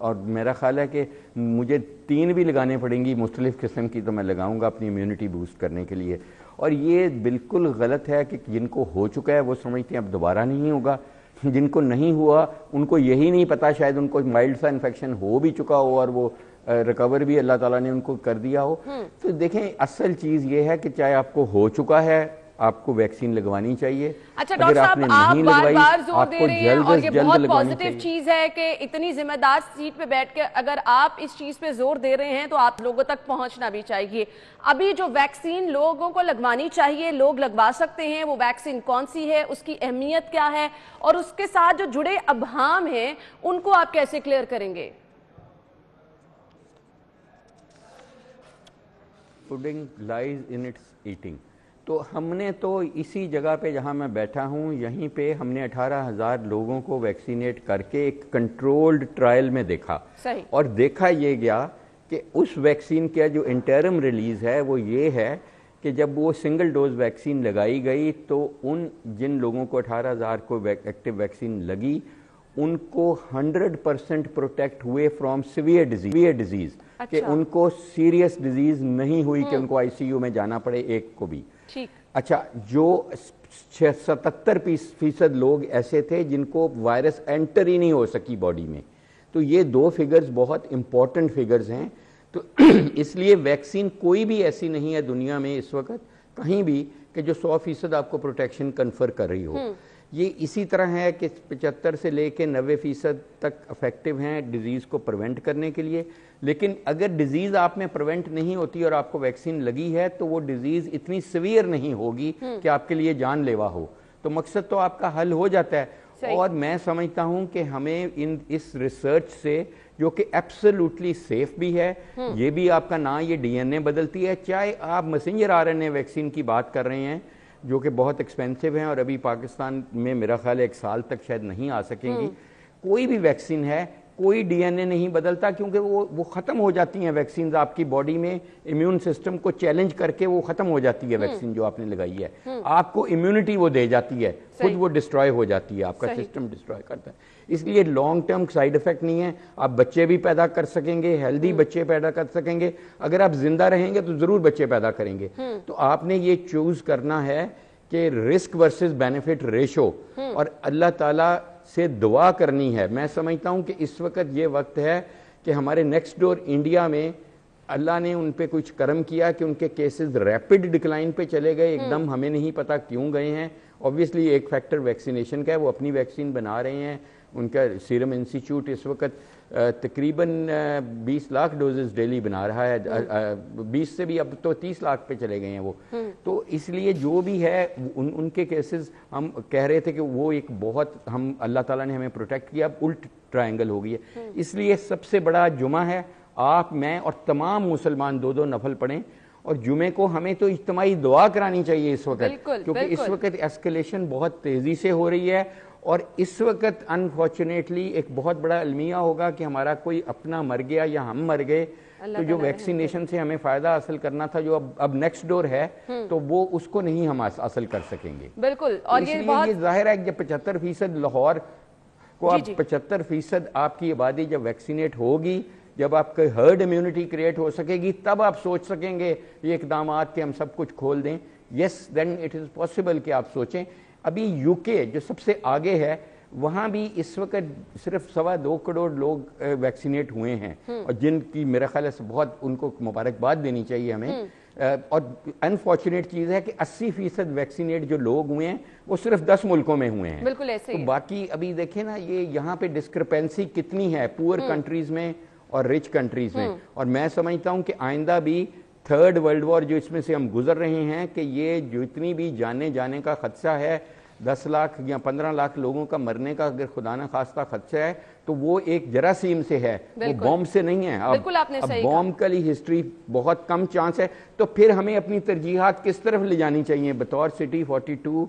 और मेरा ख्याल है कि मुझे 3 भी लगाने पड़ेंगी मुख्तलिफ़ किस्म की, तो मैं लगाऊंगा अपनी इम्यूनिटी बूस्ट करने के लिए। और ये बिल्कुल गलत है कि जिनको हो चुका है वो समझते हैं अब दोबारा नहीं होगा, जिनको नहीं हुआ उनको यही नहीं पता, शायद उनको माइल्ड सा इन्फेक्शन हो भी चुका हो और वो रिकवर भी अल्लाह ताला ने उनको कर दिया हो। तो देखें, असल चीज़ ये है कि चाहे आपको हो चुका है आपको वैक्सीन लगवानी चाहिए। अच्छा डॉक्टर साहब, आप बार-बार जोर दे रहे हैं और ये बहुत पॉजिटिव चीज है कि इतनी जिम्मेदार सीट पे बैठ के अगर आप इस चीज पे जोर दे रहे हैं तो आप लोगों तक पहुंचना भी चाहिए। अभी जो वैक्सीन लोगों को लगवानी चाहिए, लोग लगवा सकते हैं, वो वैक्सीन कौन सी है, उसकी अहमियत क्या है, और उसके साथ जो जुड़े अबहाम हैं उनको आप कैसे क्लियर करेंगे? Pudding lies in its eating. तो हमने तो इसी जगह पे जहां मैं बैठा हूं यहीं पे हमने 18,000 लोगों को वैक्सीनेट करके एक कंट्रोल्ड ट्रायल में देखा। सही। और देखा ये गया कि उस वैक्सीन का जो इंटरम रिलीज है वो ये है कि जब वो सिंगल डोज वैक्सीन लगाई गई तो जिन लोगों को 18,000 को एक्टिव वैक्सीन लगी उनको 100% प्रोटेक्ट हुए फ्रॉम सीवियर डिजीज। अच्छा। कि उनको सीरियस डिजीज नहीं हुई कि उनको ICU में जाना पड़े एक को भी। ठीक। अच्छा, जो 77% लोग ऐसे थे जिनको वायरस एंटर ही नहीं हो सकी बॉडी में। तो ये 2 फिगर्स बहुत इंपॉर्टेंट फिगर्स हैं। तो इसलिए वैक्सीन कोई भी ऐसी नहीं है दुनिया में इस वक्त कहीं भी कि जो 100% आपको प्रोटेक्शन कन्फर कर रही हो। ये इसी तरह है कि 75 से लेके 90% तक इफेक्टिव हैं डिजीज़ को प्रिवेंट करने के लिए। लेकिन अगर डिजीज़ आप में प्रिवेंट नहीं होती और आपको वैक्सीन लगी है तो वो डिजीज़ इतनी सीवियर नहीं होगी कि आपके लिए जानलेवा हो। तो मकसद तो आपका हल हो जाता है। और मैं समझता हूं कि हमें इस रिसर्च से, जो कि एब्सोल्युटली सेफ भी है, ये भी आपका ना ये DNA बदलती है, चाहे आप मैसेंजर RNA वैक्सीन की बात कर रहे हैं जो कि बहुत एक्सपेंसिव हैं और अभी पाकिस्तान में मेरा ख्याल है 1 साल तक शायद नहीं आ सकेंगी। कोई भी वैक्सीन है, कोई DNA नहीं बदलता क्योंकि वो ख़त्म हो जाती हैं वैक्सीन आपकी बॉडी में, इम्यून सिस्टम को चैलेंज करके वो ख़त्म हो जाती है वैक्सीन जो आपने लगाई है। आपको इम्यूनिटी वो दे जाती है, खुद वो डिस्ट्रॉय हो जाती है, आपका सिस्टम डिस्ट्रॉय करता है। इसलिए लॉन्ग टर्म साइड इफेक्ट नहीं है। आप बच्चे भी पैदा कर सकेंगे, हेल्दी बच्चे पैदा कर सकेंगे। अगर आप जिंदा रहेंगे तो ज़रूर बच्चे पैदा करेंगे। तो आपने ये चूज़ करना है कि रिस्क वर्सेस बेनिफिट रेशो, और अल्लाह ताला से दुआ करनी है। मैं समझता हूं कि इस वक्त ये वक्त है कि हमारे नेक्स्ट डोर इंडिया में अल्लाह ने उन पे कुछ करम किया कि उनके केसेस रैपिड डिक्लाइन पे चले गए एकदम, हमें नहीं पता क्यों गए हैं। ऑब्वियसली एक फैक्टर वैक्सीनेशन का है, वो अपनी वैक्सीन बना रहे हैं, ان کا سیرم انسٹیٹیوٹ اس وقت تقریباً 20 لاکھ ڈوزز ڈیلی بنا رہا ہے، 20 سے بھی اب تو 30 لاکھ پہ چلے گئے ہیں وہ. تو اس لیے جو بھی ہے ان کے کیسز ہم کہہ رہے تھے کہ وہ ایک بہت ہم اللہ تعالیٰ نے ہمیں پروٹیکٹ کیا، اب الٹ ٹرائنگل ہو گئی ہے. اس لیے سب سے بڑا جمعہ ہے، آپ میں اور تمام مسلمان 2 نفل پڑھیں، اور جمعے کو ہمیں تو اجتماعی دعا کرانی چاہیے اس وقت، کیونکہ اس وقت ایسکیلیشن بہت تیزی سے ہو رہی ہے. اور اس وقت انفارچونیٹلی ایک بہت بڑا المیہ ہوگا کہ ہمارا کوئی اپنا مر گیا یا ہم مر گئے، تو جو ویکسینیشن سے ہمیں فائدہ حاصل کرنا تھا جو اب نیکسٹ ڈور ہے تو وہ اس کو نہیں ہم حاصل کر سکیں گے. بالکل. اور یہ ظاہر ہے کہ جب 75% لاہور کو اب 75% آپ کی آبادی جب ویکسینیٹ ہوگی، جب آپ کی ہرڈ امیونٹی کریٹ ہو سکے گی، تب آپ سوچ سکیں گے یہ اقدامات کہ ہم سب کچھ کھول دیں. یس دین اٹ از پاسبل کہ آپ سوچیں. ابھی یو کے جو سب سے آگے ہے وہاں بھی اس وقت صرف 2.25 کروڑ لوگ ویکسینیٹ ہوئے ہیں، اور جن کی میرا خیال ہے بہت ان کو مبارکباد دینی چاہیے ہمیں. اور انفارچونیٹ چیز ہے کہ 80% ویکسینیٹ جو لوگ ہوئے ہیں وہ صرف 10 ملکوں میں ہوئے ہیں. بالکل ایسے ہی. باقی ابھی دیکھیں نا یہ یہاں پہ ڈسکرپینسی کتنی ہے پور کنٹریز میں اور رچ کنٹریز میں. اور میں سمجھتا ہوں کہ آئندہ بھی 3rd ورلڈ وار جو اس میں سے ہم گزر رہے ہیں کہ یہ جو اتنی بھی جانے کا خدشہ ہے، 10 لاکھ یا 15 لاکھ لوگوں کا مرنے کا اگر خدا نہ خواستہ خدشہ ہے تو وہ ایک جراثیم سے ہے، وہ بوم سے نہیں ہے. اب بوم کا لی ہسٹری بہت کم چانس ہے. تو پھر ہمیں اپنی ترجیحات کس طرف لے جانی چاہیے؟ بطور city 42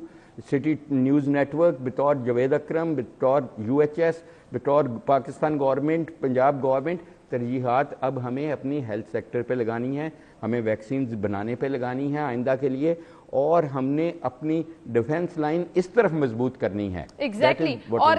city news network, بطور جاوید اکرم، بطور UHS، بطور پاکستان گورنمنٹ، پنجاب گورنمنٹ، ترجیحات اب ہمیں اپنی ہیلتھ سیکٹر پہ لگانی ہے، ہمیں ویکسینز بنانے پہ لگانی ہے آئندہ کے لیے، اور ہم نے اپنی ڈیفنس لائن اس طرف مضبوط کرنی ہے. ایگزیکٹلی. اور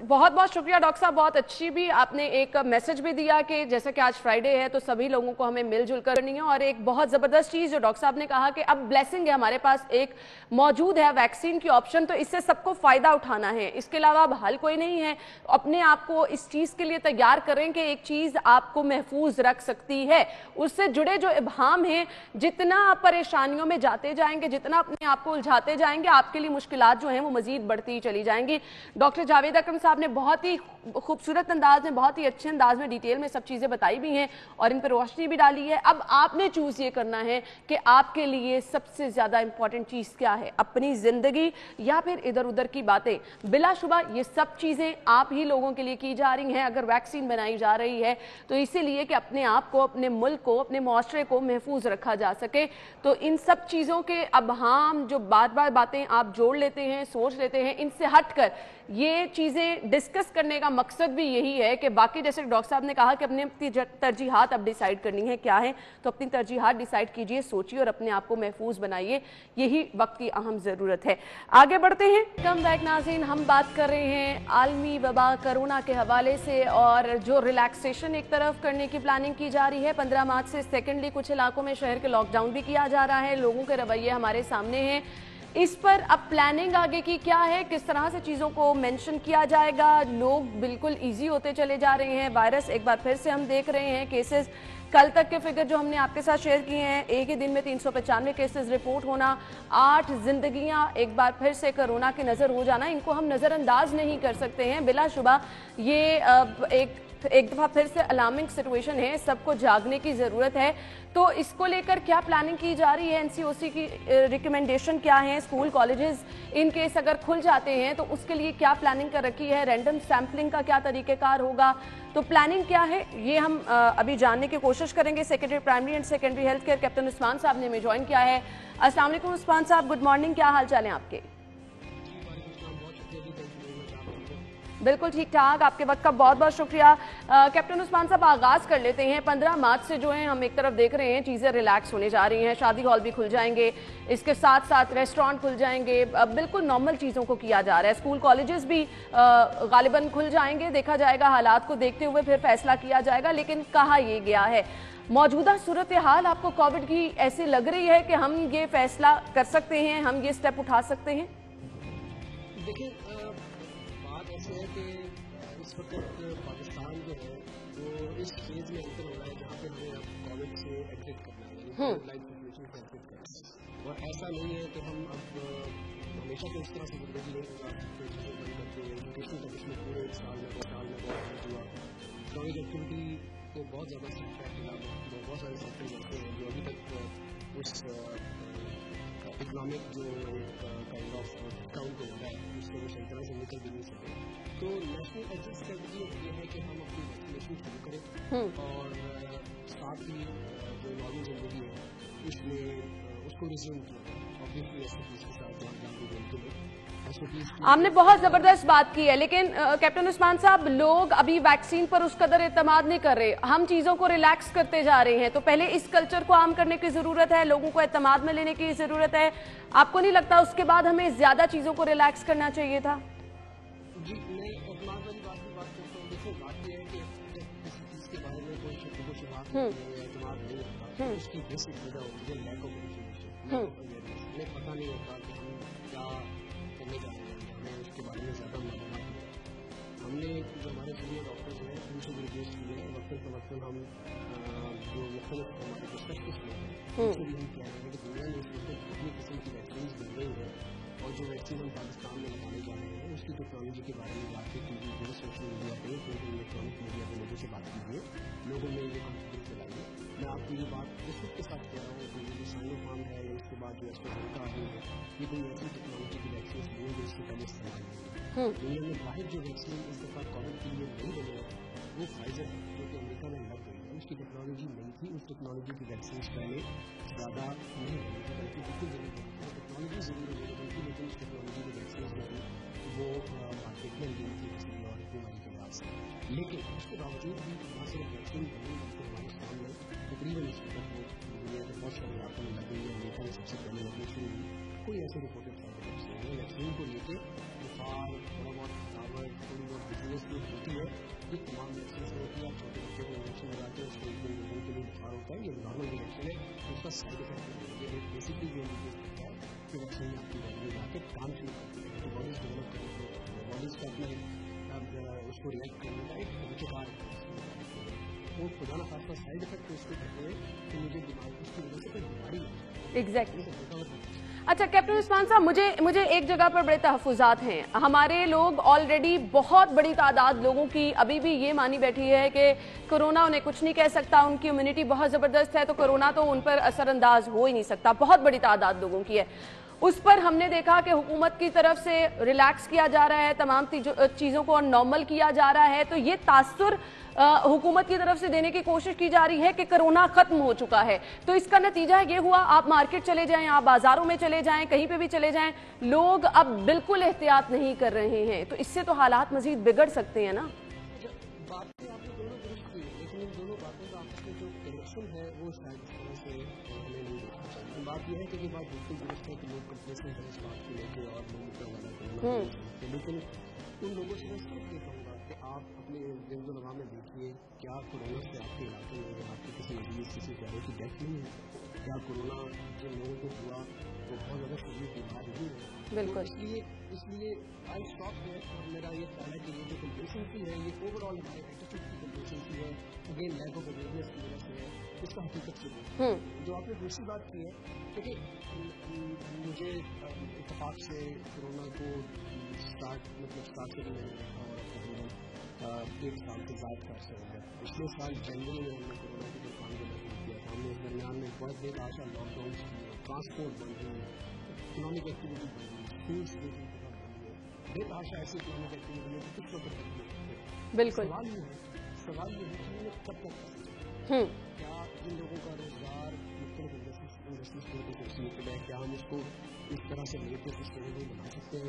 بہت بہت شکریہ ڈاکٹر صاحب، بہت اچھی بھی آپ نے ایک میسج بھی دیا کہ جیسا کہ آج فرائیڈے ہے تو سبھی لوگوں کو ہمیں مل جل کرنی ہے. اور ایک بہت زبردست چیز جو ڈاکٹر صاحب نے کہا کہ اب بلیسنگ ہے ہمارے پاس ایک موجود ہے ویکسین کی آپشن، تو اس سے سب کو فائدہ اٹھانا ہے، اس کے علاوہ اب حل کوئی نہیں ہے. اپنے آپ کو اس چیز کے لیے تیار کریں کہ ایک چیز آپ کو محفوظ رکھ سکتی ہے. اس سے جڑے جو ابہام ہیں، جتنا آپ پریشانیوں میں جاتے جائیں گے، جتنا اپنے آپ کو الجھاتے جائیں گے، آپ کے لیے مشکلات جو ہیں وہ مزید بڑھتی چلی جائیں گی. ڈاکٹر جاوید اکرم صاحب نے بہت ہی خوبصورت انداز میں، بہت ہی اچھے انداز میں ڈیٹیل میں سب چیزیں بتائی بھی ہیں اور ان پہ روشنی بھی ڈالی ہے. اب آپ نے چوز یہ کرنا ہے کہ آپ کے لیے سب سے زیادہ امپورٹنٹ چیز کیا ہے، اپنی زندگی یا پھر ادھر ادھر کی باتیں. بلا شبہ یہ سب چیزیں آپ ہی لوگوں کے لیے کی جا رہی ہیں. اگر ویکسین بنائی جا رہی ہے تو اسی لیے کہ اپنے آپ کو، اپنے ملک کو، اپنے معاشرے کو محفوظ رکھا جا سکے. تو ان سب چیزوں کے ابہام جو باتیں آپ جوڑ لیتے ہیں، سوچ لیتے ہیں، ان سے ہٹ کر یہ چیزیں ڈسکس کرنے کا مقصد بھی یہی ہے کہ باقی جیسے ڈاکٹر صاحب نے کہا کہ اپنی ترجیحات اب ڈیسائیڈ کرنی ہے کیا ہے، تو اپنی ترجیحات ڈیسائیڈ کیجئے، سوچئے اور اپنے آپ کو محفوظ بنائیے. یہی وقت کی اہم ضرورت ہے. آگے بڑھتے ہیں. کم بیک ناظرین، ہم بات کر رہے ہیں عالمی وبا کرونا کے حوالے سے، اور جو ریلیکسیشن ایک طرف کرنے کی پلاننگ کی جا رہی ہے 15 مارچ سے. سیکنڈلی کچھ علاقوں میں شہر کے لاک ڈاؤن بھی کیا جا رہا ہے. لوگوں کے رویے ہمارے سامنے ہیں. اس پر اب پلاننگ آگے کی کیا ہے، کس طرح سے چیزوں کو مینشن کیا جائے گا؟ لوگ بالکل ایزی ہوتے چلے جا رہے ہیں. وائرس ایک بار پھر سے ہم دیکھ رہے ہیں کیسز، کل تک کے فگر جو ہم نے آپ کے ساتھ شیئر کیے ہیں، ایک ہی دن میں 395 کیسز رپورٹ ہونا، 8 زندگیاں ایک بار پھر سے کرونا کے نظر ہو جانا، ان کو ہم نظر انداز نہیں کر سکتے ہیں. بلا شبہ یہ ایک دفعہ پھر سے الارمنگ سچویشن ہے، سب کو جاگنے کی ضرورت ہے. تو اس کو لے کر کیا پلاننگ کی جا رہی ہے؟ NCOC کی ریکمنڈیشن کیا ہے؟ اسکول کالجز ان کیس اگر کھل جاتے ہیں تو اس کے لیے کیا پلاننگ کر رکھی ہے؟ رینڈم سیمپلنگ کا کیا طریقہ کار ہوگا؟ تو پلاننگ کیا ہے یہ ہم ابھی جاننے کی کوشش کریں گے. Secretary primary and secondary health care captain Usman sahab نے ہمیں جوائن کیا ہے. السلام علیکم عثمان صاحب، گڈ مارننگ، کیا حال چال ہیں آپ کے؟ بالکل ٹھیک ٹھاک، آپ کے وقت کا بہت بہت شکریہ. کیپٹن عثمان صاحب، آغاز کر لیتے ہیں. 15 مارچ سے جو ہے ہم ایک طرف دیکھ رہے ہیں چیزیں ریلیکس ہونے جا رہی ہیں، شادی ہال بھی کھل جائیں گے، اس کے ساتھ ساتھ ریسٹورانٹ کھل جائیں گے، بالکل نارمل چیزوں کو کیا جا رہا ہے. اسکول کالجز بھی غالباً کھل جائیں گے، دیکھا جائے گا، حالات کو دیکھتے ہوئے پھر فیصلہ کیا جائے گا. لیکن کہا یہ گیا ہے موجودہ صورتحال آپ کو کووڈ کی ایسی لگ رہی ہے کہ ہم یہ فیصلہ کر سکتے ہیں، ہم یہ سٹیپ اٹھا سکتے ہیں؟ دیکھیں، بات ایسے ہے کہ اس وقت پاکستان جو ہے وہ اس فیز میں انٹر ہو رہا ہے جہاں پہ ہمیں اب کووڈ سے ایگزٹ کرنا ہے، یعنی لائف سچویشن سے ایگزٹ کرنا ہے. اور ایسا نہیں ہے کہ ہم اب हमेशा तो इस तरह से जिंदगी नहीं गुजार सकते, चीज़ें बंद करते हैं। एजुकेशन तक इसमें पूरे 1 साल में 2 साल में बहुत खर्च हुआ। इकोनॉमिक एक्टिविटी को बहुत ज़्यादा सेक्टर मिला, बहुत सारे सेक्टर ऐसे हैं जो अभी तक उस इकोनॉमिक जो काइंड ऑफ काउंट हो रहा है उससे वो सही तरह से निकल भी नहीं सके। तो नेशनल एग्जिट स्ट्रेटजी ये है कि हम अपनी वैक्सीनेशन शुरू करें और साथ ही जो नॉर्मल जिंदगी है उसमें उसको रिज्यूम किया। ऑब्वियसली एसओपीज के साथ जानकारी देते हैं। आपने बहुत जबरदस्त बात की है, लेकिन कैप्टन उस्मान साहब, लोग अभी वैक्सीन पर उस कदर एतमाद नहीं कर रहे। हम चीजों को रिलैक्स करते जा रहे हैं, तो पहले इस कल्चर को आम करने की जरूरत है, लोगों को एतमाद में लेने की जरूरत है। आपको नहीं लगता उसके बाद हमें ज्यादा चीजों को रिलैक्स करना चाहिए था? जी, मैं एतमाद वाली बात करता हूँ। देखो, बात यह है कि जब किसी चीज के बारे में कोई शुरुआत एतमाद नहीं होता, उसकी बेसिक वजह होती है लैक ऑफ इन्फॉर्मेशन। हमें पता नहीं होता कि हम क्या करने जा रहे हैं, हमें उसके बारे में ज़्यादा मालूमात नहीं है। हमने जो हमारे सीनियर डॉक्टर्स हैं उनसे भी रिक्वेस्ट की है, वक्तन हम जो मुख्तलिफ हमारे स्पेशलिस्ट लोग हैं उनसे भी हम कह रहे हैं कि दुनिया में इस वक्त कितनी किस्म की वैक्सीन बन रही है और जो वैक्सीन हम पाकिस्तान में लगाने जा रहे हैं उसकी टेक्नोलॉजी के बारे में बात कीजिए, सोशल मीडिया पे, इलेक्ट्रॉनिक मीडिया पे लोगों से बात कीजिए, लोगों में ये कॉन्फिडेंस दिलाइए। मैं आपको ये बात रिस्पेक्ट के साथ कह रहा हूँ कि जो साइनोफार्म है या इसके बाद जो एस्ट्राजेनेका आ रही है, ये कोई ऐसी टेक्नोलॉजी की वैक्सीन नहीं है जो इससे पहले इस्तेमाल हुई है। दुनिया में बाहर जो वैक्सीन इस दफा कोविड के लिए नहीं बनी है वो फाइजर है, जो कि अमेरिका में लग गई है। उसकी टेक्नोलॉजी नहीं थी, उस टेक्नोलॉजी की वैक्सीन पहले ज़्यादा नहीं बनी थी, बल्कि बिल्कुल जरूर बनी थी। टेक्नोलॉजी जरूर अवेलेबल थी, लेकिन उस टेक्नोलॉजी की वैक्सीन जो थी वो मार्केट में नहीं थी किसी और बीमारी के लिहाज से। लेकिन उसके बावजूद भी वहाँ से वैक्सीन बनी, बल्कि हमारे सामने तकरीबन इस वक्त वो दुनिया के बहुत सारे इलाकों में लगी है। अमेरिका में सबसे पहले लगनी शुरू हुई। कोई ऐसे रिपोर्टेड साइड इफेक्ट्स नहीं है। वैक्सीन को लेकर बुखार, थोड़ा बहुत थकावट, थोड़ी बहुत बिजनेस भी होती है, ये तमाम वैक्सीन से होती है। आप छोटे बच्चे को इंजेक्शन लगाते हैं, उसको 1 दिन 2 दिन के लिए बुखार होता है, ये नॉर्मल इंजेक्शन है, उसका साइड इफेक्ट नहीं है। ये बेसिकली जो इंडिकेट करता है कि वैक्सीन में आपकी बॉडी में जाकर काम शुरू करती है, तो बॉडीज डेवलप करती है, बॉडीज का अपना उसको रिएक्ट करने का एक तरीकेकार वो खुदा न खासा साइड इफेक्ट उसको कहते हैं कि मुझे बीमारी उसकी वजह से कोई बीमारी नहीं। एग्जैक्टली। अच्छा कैप्टन उस्मान साहब, मुझे एक जगह पर बड़े तहफुजात हैं। हमारे लोग ऑलरेडी बहुत बड़ी तादाद लोगों की अभी भी ये मानी बैठी है कि कोरोना उन्हें कुछ नहीं कह सकता, उनकी इम्यूनिटी बहुत ज़बरदस्त है, तो कोरोना तो उन पर असरअंदाज हो ही नहीं सकता। बहुत बड़ी तादाद लोगों की है। उस पर हमने देखा कि हुकूमत की तरफ से रिलैक्स किया जा रहा है, तमाम चीज़ों को नॉर्मल किया जा रहा है, तो ये तासुर हुकूमत की तरफ से देने की कोशिश की जा रही है कि कोरोना खत्म हो चुका है। तो इसका नतीजा ये हुआ, आप मार्केट चले जाएं, आप बाजारों में चले जाएं, कहीं पे भी चले जाएं, लोग अब बिल्कुल एहतियात नहीं कर रहे हैं। तो इससे तो हालात मजीद बिगड़ सकते हैं ना। बातें आपने दोनों दुरुस्त की, लेकिन इन दोनों बातों का आपस में जो कनेक्शन है वो शायद इस तरह से हमें नहीं देखना चाहिए। बात यह है कि ये बात बिल्कुल दुरुस्त है कि लोग कंप्लेसेंट है इस बात को लेकर और लोग ऊपर वाला करना, लेकिन उन लोगों से मैं सिर्फ ये कहूँगा कि आप अपने दिल-ओ-दिमाग में देखिए, क्या कोरोना से आपके इलाके में आपके किसी मरीज किसी प्यारे की डेथ नहीं हुई? क्या कोरोना जिन लोगों को हुआ वो बहुत ज़्यादा सीरियस बीमार नहीं है? बिल्कुल। तो इसलिए आई स्टॉप है और मेरा ये ख्याल है कि ये जो कंप्लेसेंसी है ये ओवरऑल हमारे एटीट्यूड की कंप्लेसेंसी है, अगेन लैक ऑफ अवेयरनेस की वजह से है, इसका हकीकत से जो आपने दूसरी बात की है, देखिए मुझे इत्तेफाक से कोरोना को स्टार्ट से मैंने देखा और तकरीबन 1 साल से ज़्यादा का अर्सा हो गया। पिछले साल जनवरी में हमने कोरोना की दुकान को शुरू किया था। हमने इस दरमियान में बहुत देर आशा लॉकडाउन की, ट्रांसपोर्ट बंद हुई, इकोनॉमिक एक्टिविटी बंद हुई, स्कूल्स बंद हुए, बेद आशा ऐसी इकोनॉमिक एक्टिविटी है कुछ वक्त तक नहीं। बिल्कुल। सवाल ये है कि हमने कब तक क्या जिन लोगों का रोजगार मुख्तलिफ इंडस्ट्रीज के रिलेटेड है, क्या हम उसको इस तरह से लेकर सस्टेनेबल बना सकते हैं?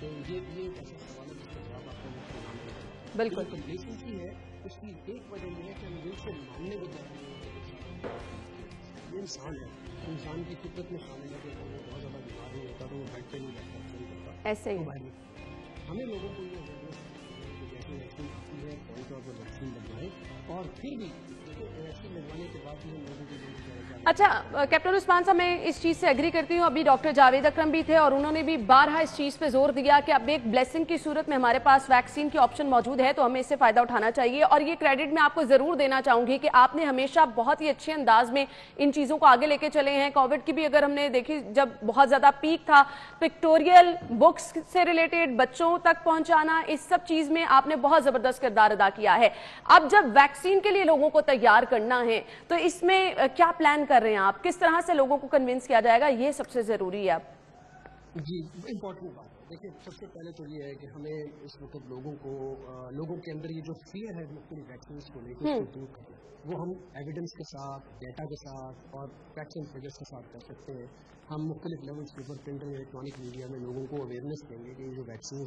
तो ये ऐसा सवाल है जिसका जवाब आपको मुझे नाम देगा। बिल्कुल। कंप्लेसेंसी है उसकी एक वजह ये है कि हम दिल से मानने को जा रहे हैं ये इंसान है, इंसान की फितरत में शामिल है कि अगर वो बहुत ज़्यादा बीमार नहीं होता तो वो बेड पे नहीं बैठता नहीं करता ऐसे ही हमें लोगों को ये अवेयरनेस जैसे वैक्सीन आती है फौरी तौर पर वैक्सीन लगवाएं और फिर भी वैक्सीन लगवाने के बाद भी हम लोगों को अच्छा कैप्टन उस्मान साहब, मैं इस चीज से एग्री करती हूँ। अभी डॉक्टर जावेद अकरम भी थे और उन्होंने भी बारहा इस चीज पे जोर दिया कि अब एक ब्लेसिंग की सूरत में हमारे पास वैक्सीन की ऑप्शन मौजूद है तो हमें इससे फायदा उठाना चाहिए। और ये क्रेडिट मैं आपको जरूर देना चाहूंगी कि आपने हमेशा बहुत ही अच्छे अंदाज में इन चीजों को आगे लेके चले हैं। कोविड की भी अगर हमने देखी, जब बहुत ज्यादा पीक था, पिक्टोरियल बुक्स से रिलेटेड बच्चों तक पहुंचाना, इस सब चीज में आपने बहुत जबरदस्त किरदार अदा किया है। अब जब वैक्सीन के लिए लोगों को तैयार करना है तो इसमें क्या प्लान कर रहे हैं आप? किस तरह से लोगों को कन्विंस किया जाएगा, ये सबसे जरूरी है अब। जी, इम्पोर्टेंट बात है। देखिए, सबसे पहले तो ये है कि हमें इस वक्त लोगों के अंदर ये जो फियर है मुख्तलिफ वैक्सीन को लेकर उसको दूर करना, वो हम एविडेंस के साथ, डेटा के साथ और फैक्ट्स एंड फिगर्स के साथ कर सकते हैं। हम मुख्तलिफ लेवल्स के ऊपर प्रिंट और इलेक्ट्रॉनिक मीडिया में लोगों को अवेयरनेस देंगे कि ये जो वैक्सीन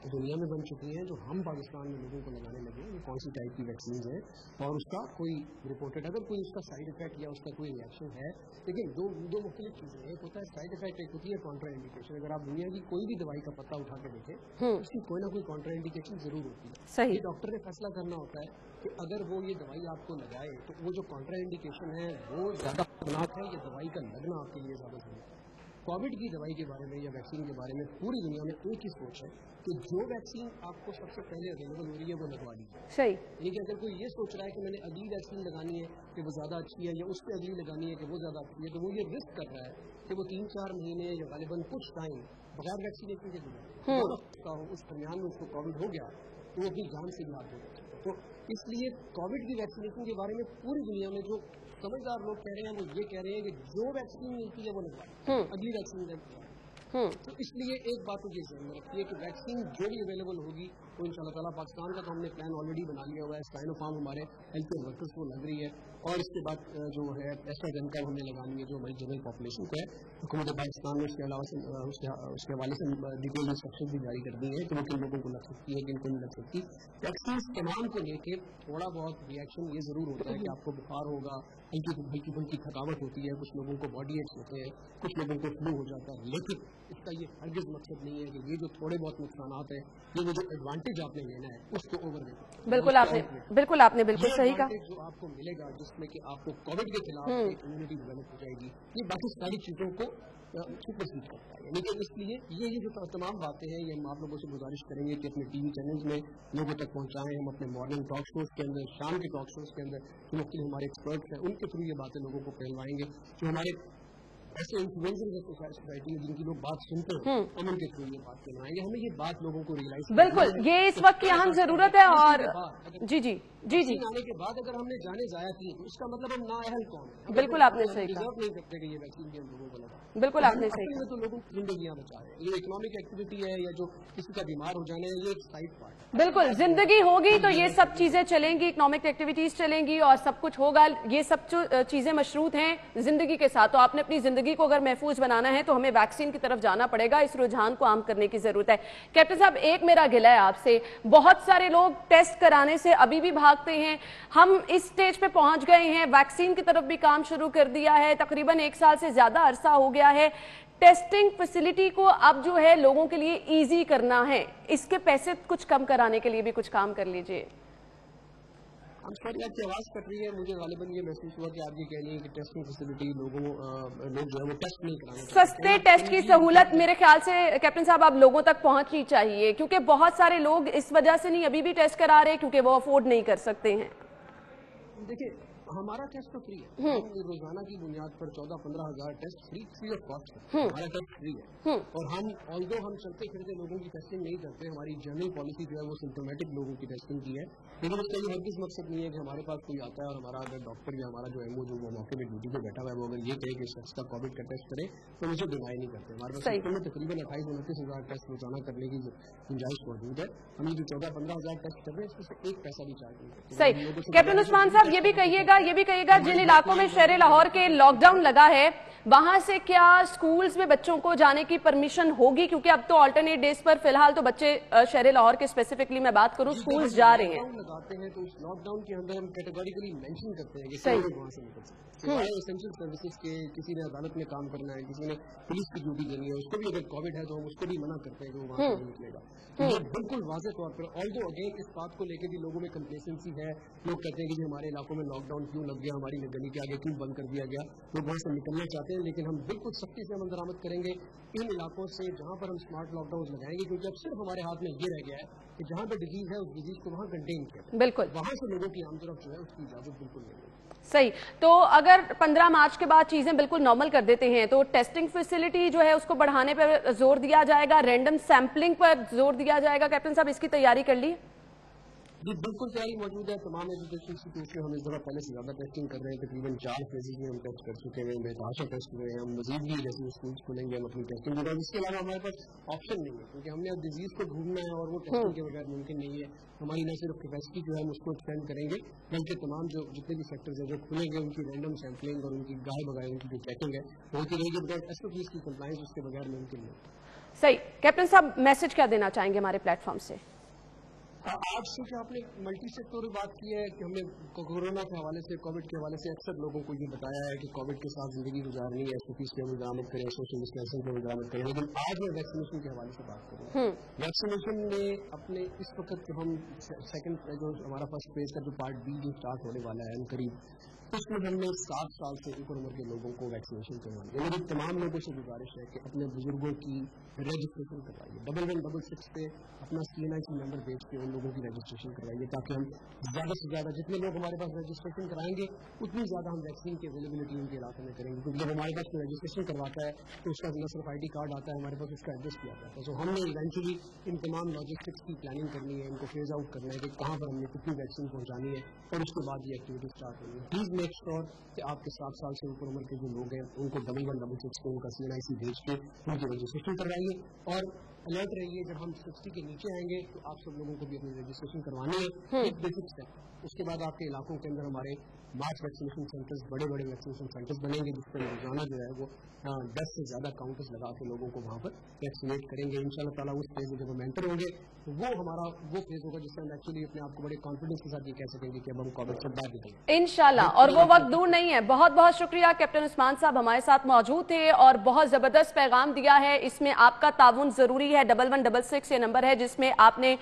दुनिया में बन चुकी हैं, जो हम पाकिस्तान में लोगों को लगाने लगे, ये कौन सी टाइप की वैक्सीन है और उसका कोई रिपोर्टेड अगर कोई उसका साइड इफेक्ट या उसका कोई रिएक्शन है। लेकिन दो मुख्तलिफ चीज़ें, एक होता है साइड इफेक्ट, एक होती है कॉन्ट्रा इंडिकेशन। अगर आप दुनिया की कोई भी दवाई का पत्ता उठा के देखें, उसकी कोई ना कोई कॉन्ट्रा इंडिकेशन जरूर होती है। सही, डॉक्टर ने फैसला करना होता है कि अगर वो ये दवाई आपको लगाए तो वो जो कॉन्ट्रा इंडिकेशन है वो ज़्यादा खतरनाक है या दवाई का लगना आपके लिए ज़्यादा जरूरी है। कोविड की दवाई के बारे में या वैक्सीन के बारे में पूरी दुनिया में एक ही सोच है कि जो वैक्सीन आपको सबसे पहले अवेलेबल हो रही है वो लगवा लीजिए। सही। लेकिन अगर कोई ये सोच रहा है कि मैंने अगली वैक्सीन लगानी है कि वो ज़्यादा अच्छी है या उससे अगली लगानी है कि वो ज़्यादा अच्छी है, तो वो ये रिस्क कर रहा है कि वो 3-4 महीने या गालिबन कुछ टाइम बगैर वैक्सीनेशन के गुजरा, उस दरमियान में उसको कोविड हो गया तो वो अपनी जान से इलाज हो गया। तो इसलिए कोविड की वैक्सीनेशन के बारे में पूरी दुनिया में जो समझदार लोग कह रहे हैं वो ये कह रहे हैं कि जो वैक्सीन मिलती है वो लगवाएं, अगली वैक्सीन लगवाएं। तो इसलिए एक बात मुझे ध्यान में रखिए कि वैक्सीन जो भी अवेलेबल होगी तो इंशाल्लाह ताला पाकिस्तान का तो हमने प्लान ऑलरेडी बना लिया हुआ है। साइनोफार्म हमारे हेल्थ केयर वर्कर्स को लग रही है और इसके बाद जो है एस्ट्राजेनेका हमने लगानी है जो हमारी जनरल पॉपुलेशन को है। हुकूमत पाकिस्तान ने उसके अलावा उसके हवाले से डिटेल इंस्ट्रक्शन भी जारी कर दी है कि वो किन लोगों को लग सकती है, किन को नहीं लग सकती। वैक्सीन के नाम को लेके थोड़ा बहुत रिएक्शन ये जरूर होता है कि आपको बुखार होगा, हल्की फुल्की थकावट होती है, कुछ लोगों को बॉडी एक्स होते हैं, कुछ लोगों को फ्लू हो जाता है। लेकिन इसका ये हरगिज़ मकसद नहीं है कि ये जो थोड़े बहुत नुकसानात है, ये वो जो एडवांटेज आपने लेना है उसको ओवर बिल्कुल आपने बिल्कुल सही कहा। जो आपको मिलेगा जिसमें कि आपको कोविड के खिलाफ एक इम्यूनिटी डेवलप हो जाएगी, ये बाकी सारी चीज़ों को सुपरसीड करता है। लेकिन इसलिए ये जो तमाम बातें हैं ये हम आप लोगों से गुजारिश करेंगे कि अपने टीवी चैनल्स में लोगों तक पहुंचाएं। हम अपने मॉर्निंग टॉक शोज के अंदर, शाम के टॉक शोज के अंदर जो मुख्तलिफ हमारे एक्सपर्ट्स हैं उनके थ्रू ये बातें लोगों को फैलवाएंगे। जो हमारे ऐसे इन्फ्लुएंसर्स है सोसाइटी में जिनकी लोग बात सुनते हैं हम उनके थ्रू ये बात करवाएंगे। हमें ये बात लोगों को रियलाइज बिल्कुल ये इस वक्त की अहम जरूरत है। और जी आने के बाद अगर हमने जाने जाया की तो उसका मतलब हम नाअहल कौन है। बिल्कुल आपने सही कहा। नहीं करते कि ये वैक्सीन भी हम लोगों को लगा। बिल्कुल आपने सही कहा। तो लोगों की जिंदगियां बचा रहे हैं। ये इकोनॉमिक एक्टिविटी है या जो किसी का बीमार हो जाने है, ये एक साइड पार्ट। बिल्कुल जिंदगी होगी तो ये सब चीजें चलेंगी, इकोनॉमिक एक्टिविटीज चलेंगी और सब कुछ होगा। ये सब चीजें मशरूत हैं जिंदगी के साथ। तो आपने अपनी जिंदगी को अगर महफूज बनाना है तो हमें वैक्सीन की तरफ जाना पड़ेगा। इस रुझान को आम करने की जरूरत है। कैप्टन साहब, एक मेरा गिला है आपसे, बहुत सारे लोग टेस्ट कराने से अभी भी भागते हैं। हम इस स्टेज पे पहुंच गए हैं, वैक्सीन की तरफ भी काम शुरू कर दिया है, तकरीबन 1 साल से ज्यादा अरसा हो गया है। टेस्टिंग फैसिलिटी को अब जो है लोगों के लिए इजी करना है, इसके पैसे कुछ कम कराने के लिए भी कुछ काम कर लीजिए। सॉरी आपकी आवाज कट रही है। मुझे गालिबन ये महसूस हुआ कि आप ये कह रही हैं कि टेस्टिंग फैसिलिटी लोग जो है वो टेस्ट नहीं कराने। सस्ते टेस्ट की सहूलत मेरे ख्याल से कैप्टन साहब अब लोगों तक पहुंचनी चाहिए, क्योंकि बहुत सारे लोग इस वजह से नहीं अभी भी टेस्ट करा रहे क्योंकि वो अफोर्ड नहीं कर सकते हैं। देखिए हमारा टेस्ट तो फ्री है। रोजाना की बुनियाद पर 14-15 हज़ार टेस्ट फ्री ऑफ कॉस्ट है। हमारा टेस्ट फ्री है और हम ऑल्दो हम चलते फिरते लोगों की टेस्टिंग नहीं करते। हमारी जनरल पॉलिसी जो है वो सिम्टोमेटिक लोगों की टेस्टिंग की है। लेकिन उसका ये हरगिज़ मकसद नहीं है कि हमारे पास कोई आता है और हमारा अगर डॉक्टर या हमारा जो एमओ जो वो मौके में ड्यूटी पे बैठा हुआ है वो अगर ये कहे कि शख्स का कोविड का टेस्ट करे तो मुझे डिनाई नहीं करते। हमारे पास सिस्टम में तकरीबन 28-29 हज़ार टेस्ट रोजाना करने की गुंजाइश मौजूद है। हम जो 14-15 हज़ार टेस्ट कर रहे हैं इसमें से एक पैसा भी चार्ज नहीं करते। सही। कैप्टन उस्मान साहब ये भी कहिएगा जिन इलाकों में शहर लाहौर के लॉकडाउन लगा है वहां से क्या स्कूल्स में बच्चों को जाने की परमिशन होगी, क्योंकि अब तो ऑल्टरनेट डेज पर फिलहाल तो बच्चे शहर लाहौर के स्पेसिफिकली मैं बात करूं स्कूल्स जा रहे हैं। लगाते हैं तो उस लॉकडाउन के अंदर हम कैटेगोरिकली मेंशन करते हैं कि कोई वहां से निकल सकते हैं। एसेंशियल सर्विसेज के, किसी ने अदालत में काम करना है, किसी ने पुलिस की ड्यूटी देनी है, उसको भी अगर कोविड है तो हम उसको भी मना करते हैं कि वो वहां से निकलेगा। तो ये बिल्कुल वाज़ेह तौर पर, ऑल्दो अगेन इस बात को लेकर भी लोगों में कंप्लेसेंसी है, लोग कहते हैं कि हमारे इलाकों में लॉकडाउन क्यों लग गया, हमारी गली के आगे क्यों बंद कर दिया गया, लोग वहां से निकलना चाहते हैं, लेकिन हम बिल्कुल सख्ती से अमल दरामद करेंगे इन इलाकों से जहां पर हम स्मार्ट लॉकडाउन लगाएंगे, क्योंकि अब सिर्फ हमारे हाथ में ये रह गया है कि जहां पर डिजीज है उस डिजीज को वहां कंटेन किया, बिल्कुल वहां से लोगों की आमतरफ जो है उसकी इजाजत बिल्कुल नहीं है। सही। तो अगर 15 मार्च के बाद चीजें बिल्कुल नॉर्मल कर देते हैं तो टेस्टिंग फैसिलिटी जो है उसको बढ़ाने पर जोर दिया जाएगा, रैंडम सैंपलिंग पर जोर दिया जाएगा। कैप्टन साहब, इसकी तैयारी कर ली? जी बिल्कुल तैयारी मौजूद है। तमाम एजुकेशन इंस्टीट्यूट में हम इस दफा पहले से ज्यादा टेस्टिंग कर रहे हैं, तकरीबन 4 फेजेज में हम टेस्ट कर चुके हैं, बेतहाशा टेस्ट हुए हैं। हम मजीद भी जैसे स्कूल्स खुलेंगे हम अपनी टेस्टिंग करेंगे। इसके अलावा हमारे पास ऑप्शन नहीं है, क्योंकि हमने अब डिजीज को ढूंढना है और वो टेस्टिंग के बगैर मुमकिन नहीं है। हमारी न सिर्फ कैपेसिटी जो है हम उसको एक्सटेंड करेंगे, बल्कि तमाम जो जितने भी सेक्टर्स हैं जो खुलेंगे उनकी रैंडम सैंपलिंग और उनकी गाय बगाए उनकी जो चेकिंग है होती रहेगी, बिकॉज एसओपीज की कंप्लायंस उसके बगैर मुमकिन नहीं। सही। कैप्टन साहब, मैसेज क्या देना चाहेंगे हमारे प्लेटफॉर्म से? आज से जो आपने मल्टी सेक्टोरल बात की है कि हमने कोरोना के हवाले से, कोविड के हवाले से अक्सर लोगों को ये बताया है कि कोविड के साथ जिंदगी गुजारनी है, एसओपीज पे अमल दरामद करें, सोशल डिस्टेंसिंग पे अमल दरामद करें। लेकिन आज मैं वैक्सीनेशन के हवाले से बात करूँ। वैक्सीनेशन में अपने इस वक्त जो हम सेकंड जो हमारा फर्स्ट फेज का जो पार्ट बी जो स्टार्ट होने वाला है करीब, उसमें हमने 7 साल से ऊपर उम्र के लोगों को वैक्सीनेशन करवाई है। मेरी तमाम लोगों से गुजारिश है कि अपने बुजुर्गों की रजिस्ट्रेशन करवाइए। 1166 पे अपना CNIC नंबर भेज के उन लोगों की रजिस्ट्रेशन करवाइए, ताकि हम ज़्यादा से ज़्यादा जितने लोग हमारे पास रजिस्ट्रेशन कराएंगे उतनी ज़्यादा हम वैक्सीन की अवेलेबिलिटी उनके इलाके में करेंगे। क्योंकि जब हमारे पास कोई रजिस्ट्रेशन करवाता है तो उसका न सिर्फ ID कार्ड आता है, हमारे पास उसका एड्रेस भी आता है। तो हमने इवेंचुअली इन तमाम लॉजिस्टिक्स की प्लानिंग करनी है, इनको फेज आउट करना है कि कहाँ पर हमने कितनी वैक्सीन पहुँचानी है और उसके बाद ये एक्टिविटी स्टार्ट होनी है। प्लीज़ मेक श्योर कि आपके 7 साल से ऊपर उम्र के जो लोग हैं उनको 1166 को उनका CNIC भेज के उनकी रजिस्ट्रेशन करवाइए। और अलर्ट रहिए, जब हम 60 के नीचे आएंगे तो आप सब लोगों को भी अपनी रजिस्ट्रेशन करवानी है। एक बेसिक स्टेप। उसके बाद आपके इलाकों के अंदर हमारे मास वैक्सीनेशन सेंटर्स, बड़े बड़े वैक्सीनेशन सेंटर्स बनेंगे, जिसपर रोजाना जो है वो 10 से ज़्यादा काउंटर्स लगा के लोगों को वहाँ पर वैक्सीनेट करेंगे। इंशाल्लाह ताला उस फेज में जब हम एंटर होंगे तो वो हमारा वो फेज होगा जिससे हम एक्चुअली अपने आप को बड़े कॉन्फिडेंस के साथ ये कह सकेंगे कि अब हम कोविड से बाहर निकलेंगे इंशाल्लाह, और वो वक्त दूर नहीं है। बहुत बहुत शुक्रिया कैप्टन उस्मान साहब, हमारे साथ मौजूद थे और बहुत जबरदस्त पैगाम दिया है। इसमें आपका ताउन जरूरी है। 1166 ये नंबर है जिसमें आपने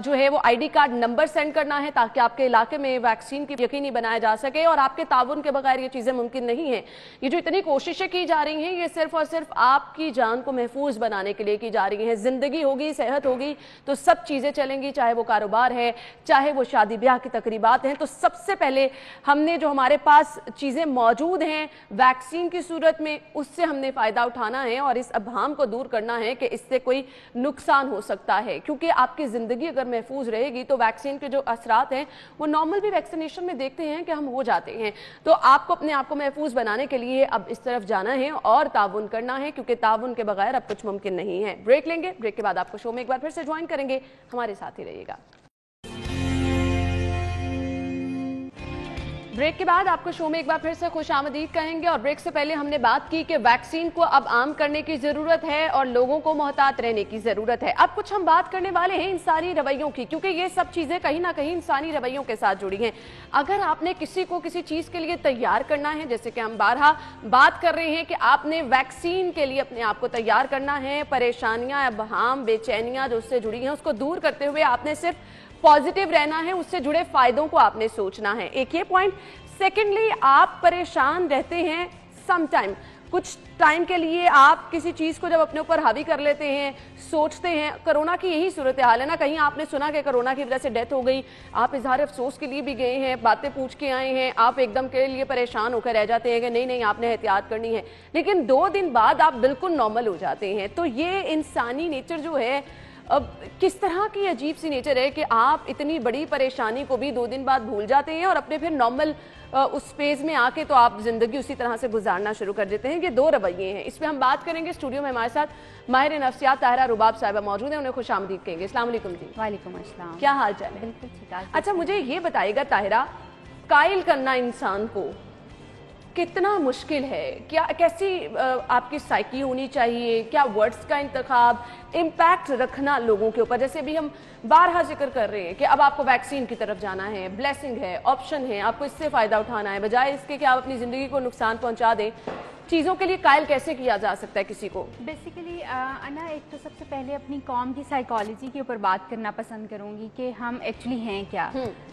जो है वो ID कार्ड नंबर सेंड करना है ताकि आपके इलाके में वैक्सीन की यकीनी बनाया जा सके, और आपके ताउन के बगैर ये चीजें मुमकिन नहीं है। ये जो इतनी कोशिशें की जा रही हैं ये सिर्फ और सिर्फ आपकी जान को महफूज बनाने के लिए की जा रही है। जिंदगी होगी, सेहत होगी तो सब चीजें चलेंगी, चाहे वो कारोबार है, चाहे वो शादी ब्याह की तकरीबात हैं। तो सबसे पहले हमने जो हमारे पास चीजें मौजूद हैं वैक्सीन की सूरत में, उससे हमने फायदा उठाना है और इस अभाम को दूर करना है कि इससे कोई नुकसान हो सकता है। क्योंकि आपकी जिंदगी अगर महफूज रहेगी तो वैक्सीन के जो असरात हैं वो नॉर्मल भी वैक्सीनेशन में देखते हैं कि हम हो जाते हैं। तो आपको अपने आप को महफूज बनाने के लिए अब इस तरफ जाना है और ताउन करना है, क्योंकि ताउन के बगैर अब कुछ मुमकिन नहीं है। ब्रेक लेंगे, ब्रेक के बाद आपको शो में एक बार फिर से ज्वाइन करेंगे, हमारे साथ ही रहिएगा। ब्रेक के बाद आपको शो में एक बार फिर से खुशामदीद कहेंगे। और ब्रेक से पहले हमने बात की कि वैक्सीन को अब आम करने की जरूरत है और लोगों को मोहतात रहने की जरूरत है। अब कुछ हम बात करने वाले हैं इंसानी रवैयों की, क्योंकि ये सब चीजें कहीं ना कहीं इंसानी रवैयों के साथ जुड़ी हैं। अगर आपने किसी को किसी चीज के लिए तैयार करना है, जैसे कि हम बारहा बात कर रहे हैं कि आपने वैक्सीन के लिए अपने आप को तैयार करना है, परेशानियां, अबहाम, बेचैनियां जो उससे जुड़ी हैं उसको दूर करते हुए आपने सिर्फ पॉजिटिव रहना है, उससे जुड़े फायदों को आपने सोचना है। एक ये पॉइंट। सेकेंडली, आप परेशान रहते हैं समटाइम, कुछ टाइम के लिए आप किसी चीज को जब अपने ऊपर हावी कर लेते हैं, सोचते हैं। कोरोना की यही सूरत हाल है ना, कहीं आपने सुना कि कोरोना की वजह से डेथ हो गई, आप इजहार अफसोस के लिए भी गए हैं, बातें पूछ के आए हैं, आप एकदम के लिए परेशान होकर रह जाते हैं कि नहीं नहीं आपने एहतियात करनी है, लेकिन 2 दिन बाद आप बिल्कुल नॉर्मल हो जाते हैं। तो ये इंसानी नेचर जो है, अब किस तरह की अजीब सी नेचर है कि आप इतनी बड़ी परेशानी को भी 2 दिन बाद भूल जाते हैं और अपने फिर नॉर्मल उस फेज में आके तो आप जिंदगी उसी तरह से गुजारना शुरू कर देते हैं। ये 2 रवैये हैं, इस पर हम बात करेंगे। स्टूडियो में हमारे साथ माहिर नफ्सियात ताहिरा रुबाब साहिबा मौजूद है, उन्हें खुशामदीद कहेंगे। अस्सलाम वालेकुम जी। वालेकुम अस्सलाम। क्या हाल चाल है? बिल्कुल ठीक है। अच्छा, मुझे ये बताइएगा ताहिरा, कायल करना इंसान को कितना मुश्किल है, क्या कैसी आपकी साइकी होनी चाहिए, क्या वर्ड्स का इंतखाब, इम्पैक्ट रखना लोगों के ऊपर। जैसे अभी हम बारहा जिक्र कर रहे हैं कि अब आपको वैक्सीन की तरफ जाना है, ब्लेसिंग है, ऑप्शन है, आपको इससे फ़ायदा उठाना है, बजाय इसके कि आप अपनी ज़िंदगी को नुकसान पहुंचा दें। चीज़ों के लिए कायल कैसे किया जा सकता है किसी को? बेसिकली अना, एक तो सबसे पहले अपनी कौम की साइकोलॉजी के ऊपर बात करना पसंद करूंगी कि हम एक्चुअली हैं क्या।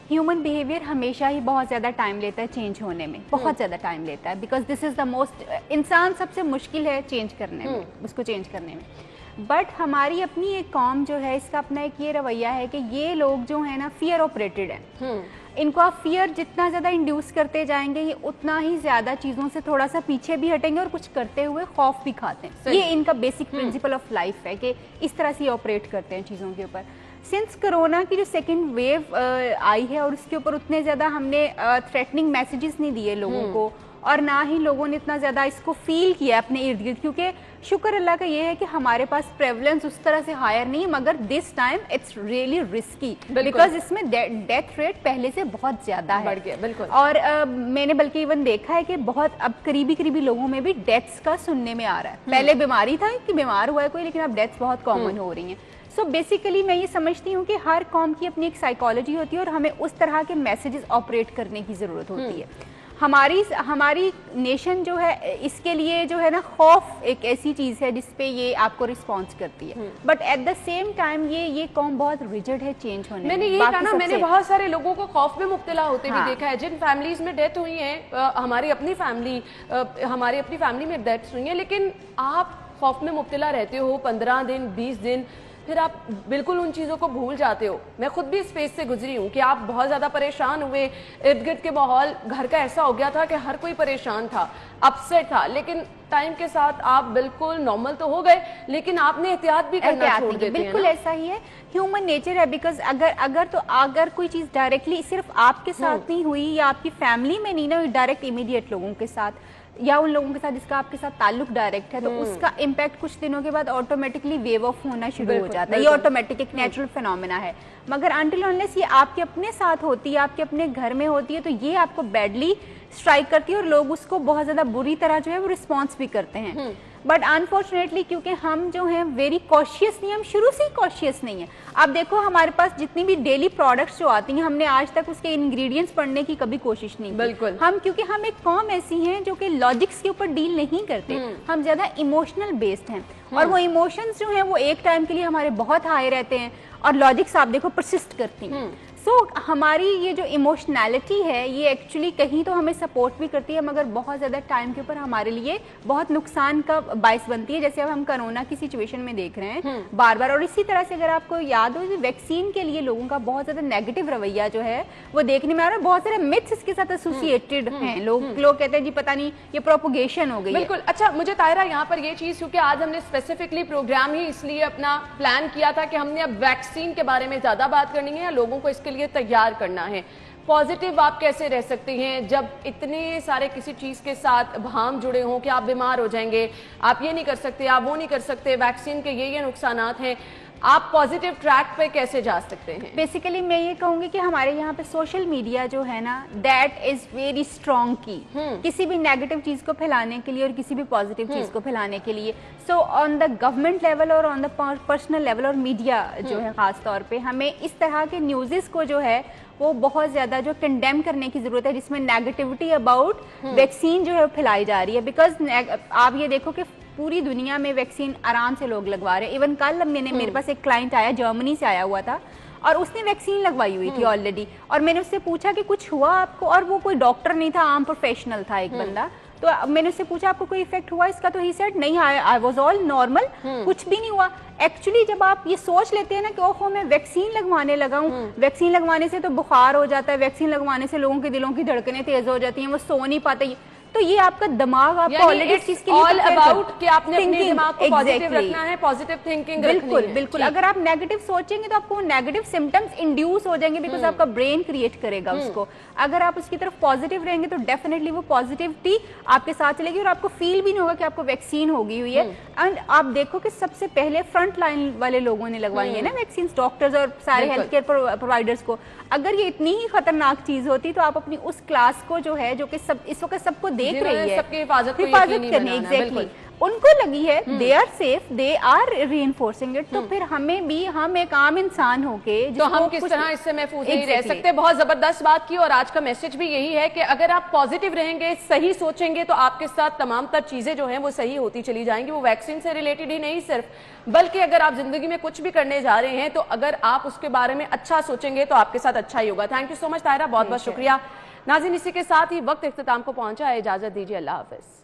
ह्यूमन बिहेवियर हमेशा ही बहुत ज़्यादा टाइम लेता है चेंज होने में, बहुत ज़्यादा टाइम लेता है, because this is the most, इंसान सबसे मुश्किल है चेंज करने में, उसको चेंज करने में। बट हमारी अपनी एक कौम जो है, इसका अपना एक ये रवैया है कि ये लोग जो है ना फियर ऑपरेटेड है। इनको आप फियर जितना ज़्यादा इंड्यूस करते जाएंगे, ये उतना ही ज़्यादा चीज़ों से थोड़ा सा पीछे भी हटेंगे और कुछ करते हुए खौफ भी खाते हैं। ये इनका बेसिक प्रिंसिपल ऑफ लाइफ है कि इस तरह से ऑपरेट करते हैं चीज़ों के ऊपर। सिंस कोरोना की जो सेकेंड वेव आई है और उसके ऊपर उतने ज़्यादा हमने थ्रेटनिंग मैसेजेस नहीं दिए लोगों को, और ना ही लोगों ने इतना ज़्यादा इसको फील किया अपने इर्द गिर्द, क्योंकि शुक्र अल्लाह का ये है कि हमारे पास प्रेवलेंस उस तरह से हायर नहीं है, मगर this time it's really risky because इसमें डेथ रेट पहले से बहुत ज़्यादा है, बढ़ गया। बिल्कुल। और मैंने बल्कि इवन देखा है कि बहुत अब करीबी लोगों में भी डेथ्स का सुनने में आ रहा है। पहले बीमारी था कि बीमार हुआ है कोई, लेकिन अब डेथ्स बहुत कॉमन हो रही हैं। सो बेसिकली मैं ये समझती हूँ कि हर कौम की अपनी एक साइकोलॉजी होती है और हमें उस तरह के मैसेजेस ऑपरेट करने की ज़रूरत होती है। हमारी नेशन जो है, इसके लिए जो है ना, खौफ एक ऐसी चीज़ है जिसपे ये आपको रिस्पॉन्स करती है, but at the same time ये कौम बहुत रिजिड है चेंज होने में। मैंने ये कहा ना, मैंने बहुत सारे लोगों को खौफ में मुब्तला होते भी देखा है। जिन फैमिलीज में डेथ हुई है, हमारी अपनी फैमिली में डेथ हुई है, लेकिन आप खौफ में मुब्तला रहते हो 15 दिन 20 दिन, फिर आप बिल्कुल उन चीज़ों को भूल जाते हो। मैं खुद भी इस फेज से गुजरी हूँ कि आप बहुत ज़्यादा परेशान हुए, इर्द गिर्द के माहौल घर का ऐसा हो गया था कि हर कोई परेशान था, अपसेट था, लेकिन टाइम के साथ आप बिल्कुल नॉर्मल तो हो गए, लेकिन आपने एहतियात भी करना छोड़ देते हैं। बिल्कुल ऐसा ही है, ह्यूमन नेचर है। बिकॉज अगर कोई चीज़ डायरेक्टली सिर्फ आपके साथ नहीं हुई या आपकी फैमिली में नहीं ना हुई, डायरेक्ट इमीडिएट लोगों के साथ या उन लोगों के साथ जिसका आपके साथ ताल्लुक डायरेक्ट है, तो उसका इम्पैक्ट कुछ दिनों के बाद ऑटोमेटिकली वेव ऑफ होना शुरू हो जाता है। ये ऑटोमेटिक एक नेचुरल फिनोमेना है, मगर अनटिल अनलेस ये आपके अपने साथ होती है, आपके अपने घर में होती है, तो ये आपको बैडली स्ट्राइक करती है और लोग उसको बहुत ज़्यादा बुरी तरह जो है वो रिस्पॉन्स भी करते हैं। बट अनफॉर्चुनेटली क्योंकि हम जो हैं वेरी कॉशियस नहीं, हम शुरू से ही कॉशियस नहीं है। आप देखो हमारे पास जितनी भी डेली प्रोडक्ट्स जो आती हैं, हमने आज तक उसके इंग्रेडिएंट्स पढ़ने की कभी कोशिश नहीं की। बिल्कुल। क्योंकि हम एक कौम ऐसी हैं जो कि लॉजिक्स के ऊपर डील नहीं करते, हम ज़्यादा इमोशनल बेस्ड हैं, और वो इमोशंस जो हैं वो एक टाइम के लिए हमारे बहुत हाई रहते हैं और लॉजिक्स आप देखो परसिस्ट करती हैं। सो हमारी ये जो इमोशनैलिटी है ये एक्चुअली कहीं तो हमें सपोर्ट भी करती है, मगर बहुत ज़्यादा टाइम के ऊपर हमारे लिए बहुत नुकसान का बाइस बनती है। जैसे अब हम कोरोना की सिचुएशन में देख रहे हैं बार बार, और इसी तरह से अगर आपको याद हो, वैक्सीन के लिए लोगों का बहुत ज़्यादा नेगेटिव रवैया जो है वो देखने में आ रहा है। बहुत सारे मिथ्स इसके साथ एसोसिएटेड हैं। लोग कहते हैं जी पता नहीं ये प्रोपोगेशन हो गई। बिल्कुल। अच्छा, मुझे तायरा यहाँ पर ये चीज़, क्योंकि आज हमने स्पेसिफिकली प्रोग्राम ही इसलिए अपना प्लान किया था कि हमने अब वैक्सीन के बारे में ज़्यादा बात करनी है या लोगों को इसके लिए तैयार करना है। पॉजिटिव आप कैसे रह सकते हैं जब इतने सारे किसी चीज़ के साथ भाम जुड़े हों कि आप बीमार हो जाएंगे, आप ये नहीं कर सकते, आप वो नहीं कर सकते, वैक्सीन के ये नुकसानात हैं, आप पॉजिटिव ट्रैक पे कैसे जा सकते हैं? बेसिकली मैं ये कहूँगी कि हमारे यहाँ पे सोशल मीडिया जो है ना, दैट इज वेरी स्ट्रॉन्ग की किसी भी नेगेटिव चीज़ को फैलाने के लिए और किसी भी पॉजिटिव चीज़ को फैलाने के लिए। So on the government level और ऑन द पर्सनल लेवल और मीडिया जो है ख़ास तौर पे, हमें इस तरह के न्यूज़ को जो है वो बहुत ज़्यादा जो कंडेम करने की ज़रूरत है, जिसमें नेगेटिविटी अबाउट वैक्सीन जो है फैलाई जा रही है। बिकॉज आप ये देखो कि पूरी दुनिया में वैक्सीन आराम से लोग लगवा रहे हैं। इवन कल मेरे पास एक क्लाइंट आया, जर्मनी से आया हुआ था, और उसने वैक्सीन लगवाई हुई थी ऑलरेडी, और मैंने उससे पूछा कि कुछ हुआ आपको, और वो कोई डॉक्टर नहीं था, आम प्रोफेशनल था एक बंदा। तो मैंने उससे पूछा आपको कोई इफेक्ट हुआ इसका, तो ही सेड नहीं, आई वाज ऑल नॉर्मल, कुछ भी नहीं हुआ। एक्चुअली जब आप ये सोच लेते हैं ना कि ओहो मैं वैक्सीन लगवाने लगा हूँ, वैक्सीन लगवाने से तो बुखार हो जाता है, वैक्सीन लगवाने से लोगों के दिलों की धड़कनें तेज हो जाती हैं, वो सो नहीं पाते, तो ये आपका दिमाग आपको ऑलरेडी इस चीज के लिए ऑल अबाउट कि आपने अपने दिमाग को पॉजिटिव रखना है, पॉजिटिव थिंकिंग रखनी है। बिल्कुल। अगर आप नेगेटिव सोचेंगे तो आपको नेगेटिव सिम्टम्स इंड्यूस हो जाएंगे, बिकॉज आपका ब्रेन क्रिएट करेगा उसको। अगर आप उसकी तरफ पॉजिटिव रहेंगे तो डेफिनेटली वो पॉजिटिविटी आपके साथ चलेगी और आपको फील भी नहीं होगा कि आपको वैक्सीन हो गई हुई है। एंड आप देखो कि सबसे पहले फ्रंट लाइन वाले लोगों ने लगवाई है ना वैक्सीन, डॉक्टर्स और सारे हेल्थ केयर प्रोवाइडर्स को। अगर ये इतनी ही खतरनाक चीज होती तो आप अपनी उस क्लास को जो है, जो कि इस वक्त सबको देख रही है, सबकी हिफाजत करनी, एग्जैक्टली उनको लगी है they are safe, they are reinforcing it, तो फिर हमें भी, हम एक आम इंसान होके तो हम किस तरह इससे महफूज नहीं रह सकते। बहुत जबरदस्त बात की, और आज का मैसेज भी यही है कि अगर आप पॉजिटिव रहेंगे, सही सोचेंगे, तो आपके साथ तमाम तर चीजें जो हैं वो सही होती चली जाएंगी। वो वैक्सीन से रिलेटेड ही नहीं सिर्फ, बल्कि अगर आप जिंदगी में कुछ भी करने जा रहे हैं तो अगर आप उसके बारे में अच्छा सोचेंगे तो आपके साथ अच्छा ही होगा। Thank you so much Tahira, बहुत बहुत शुक्रिया। नाज़रीन, इसी के साथ ही वक्त इख्तिताम को पहुंचा है, इजाजत दीजिए, अल्लाह हाफिज।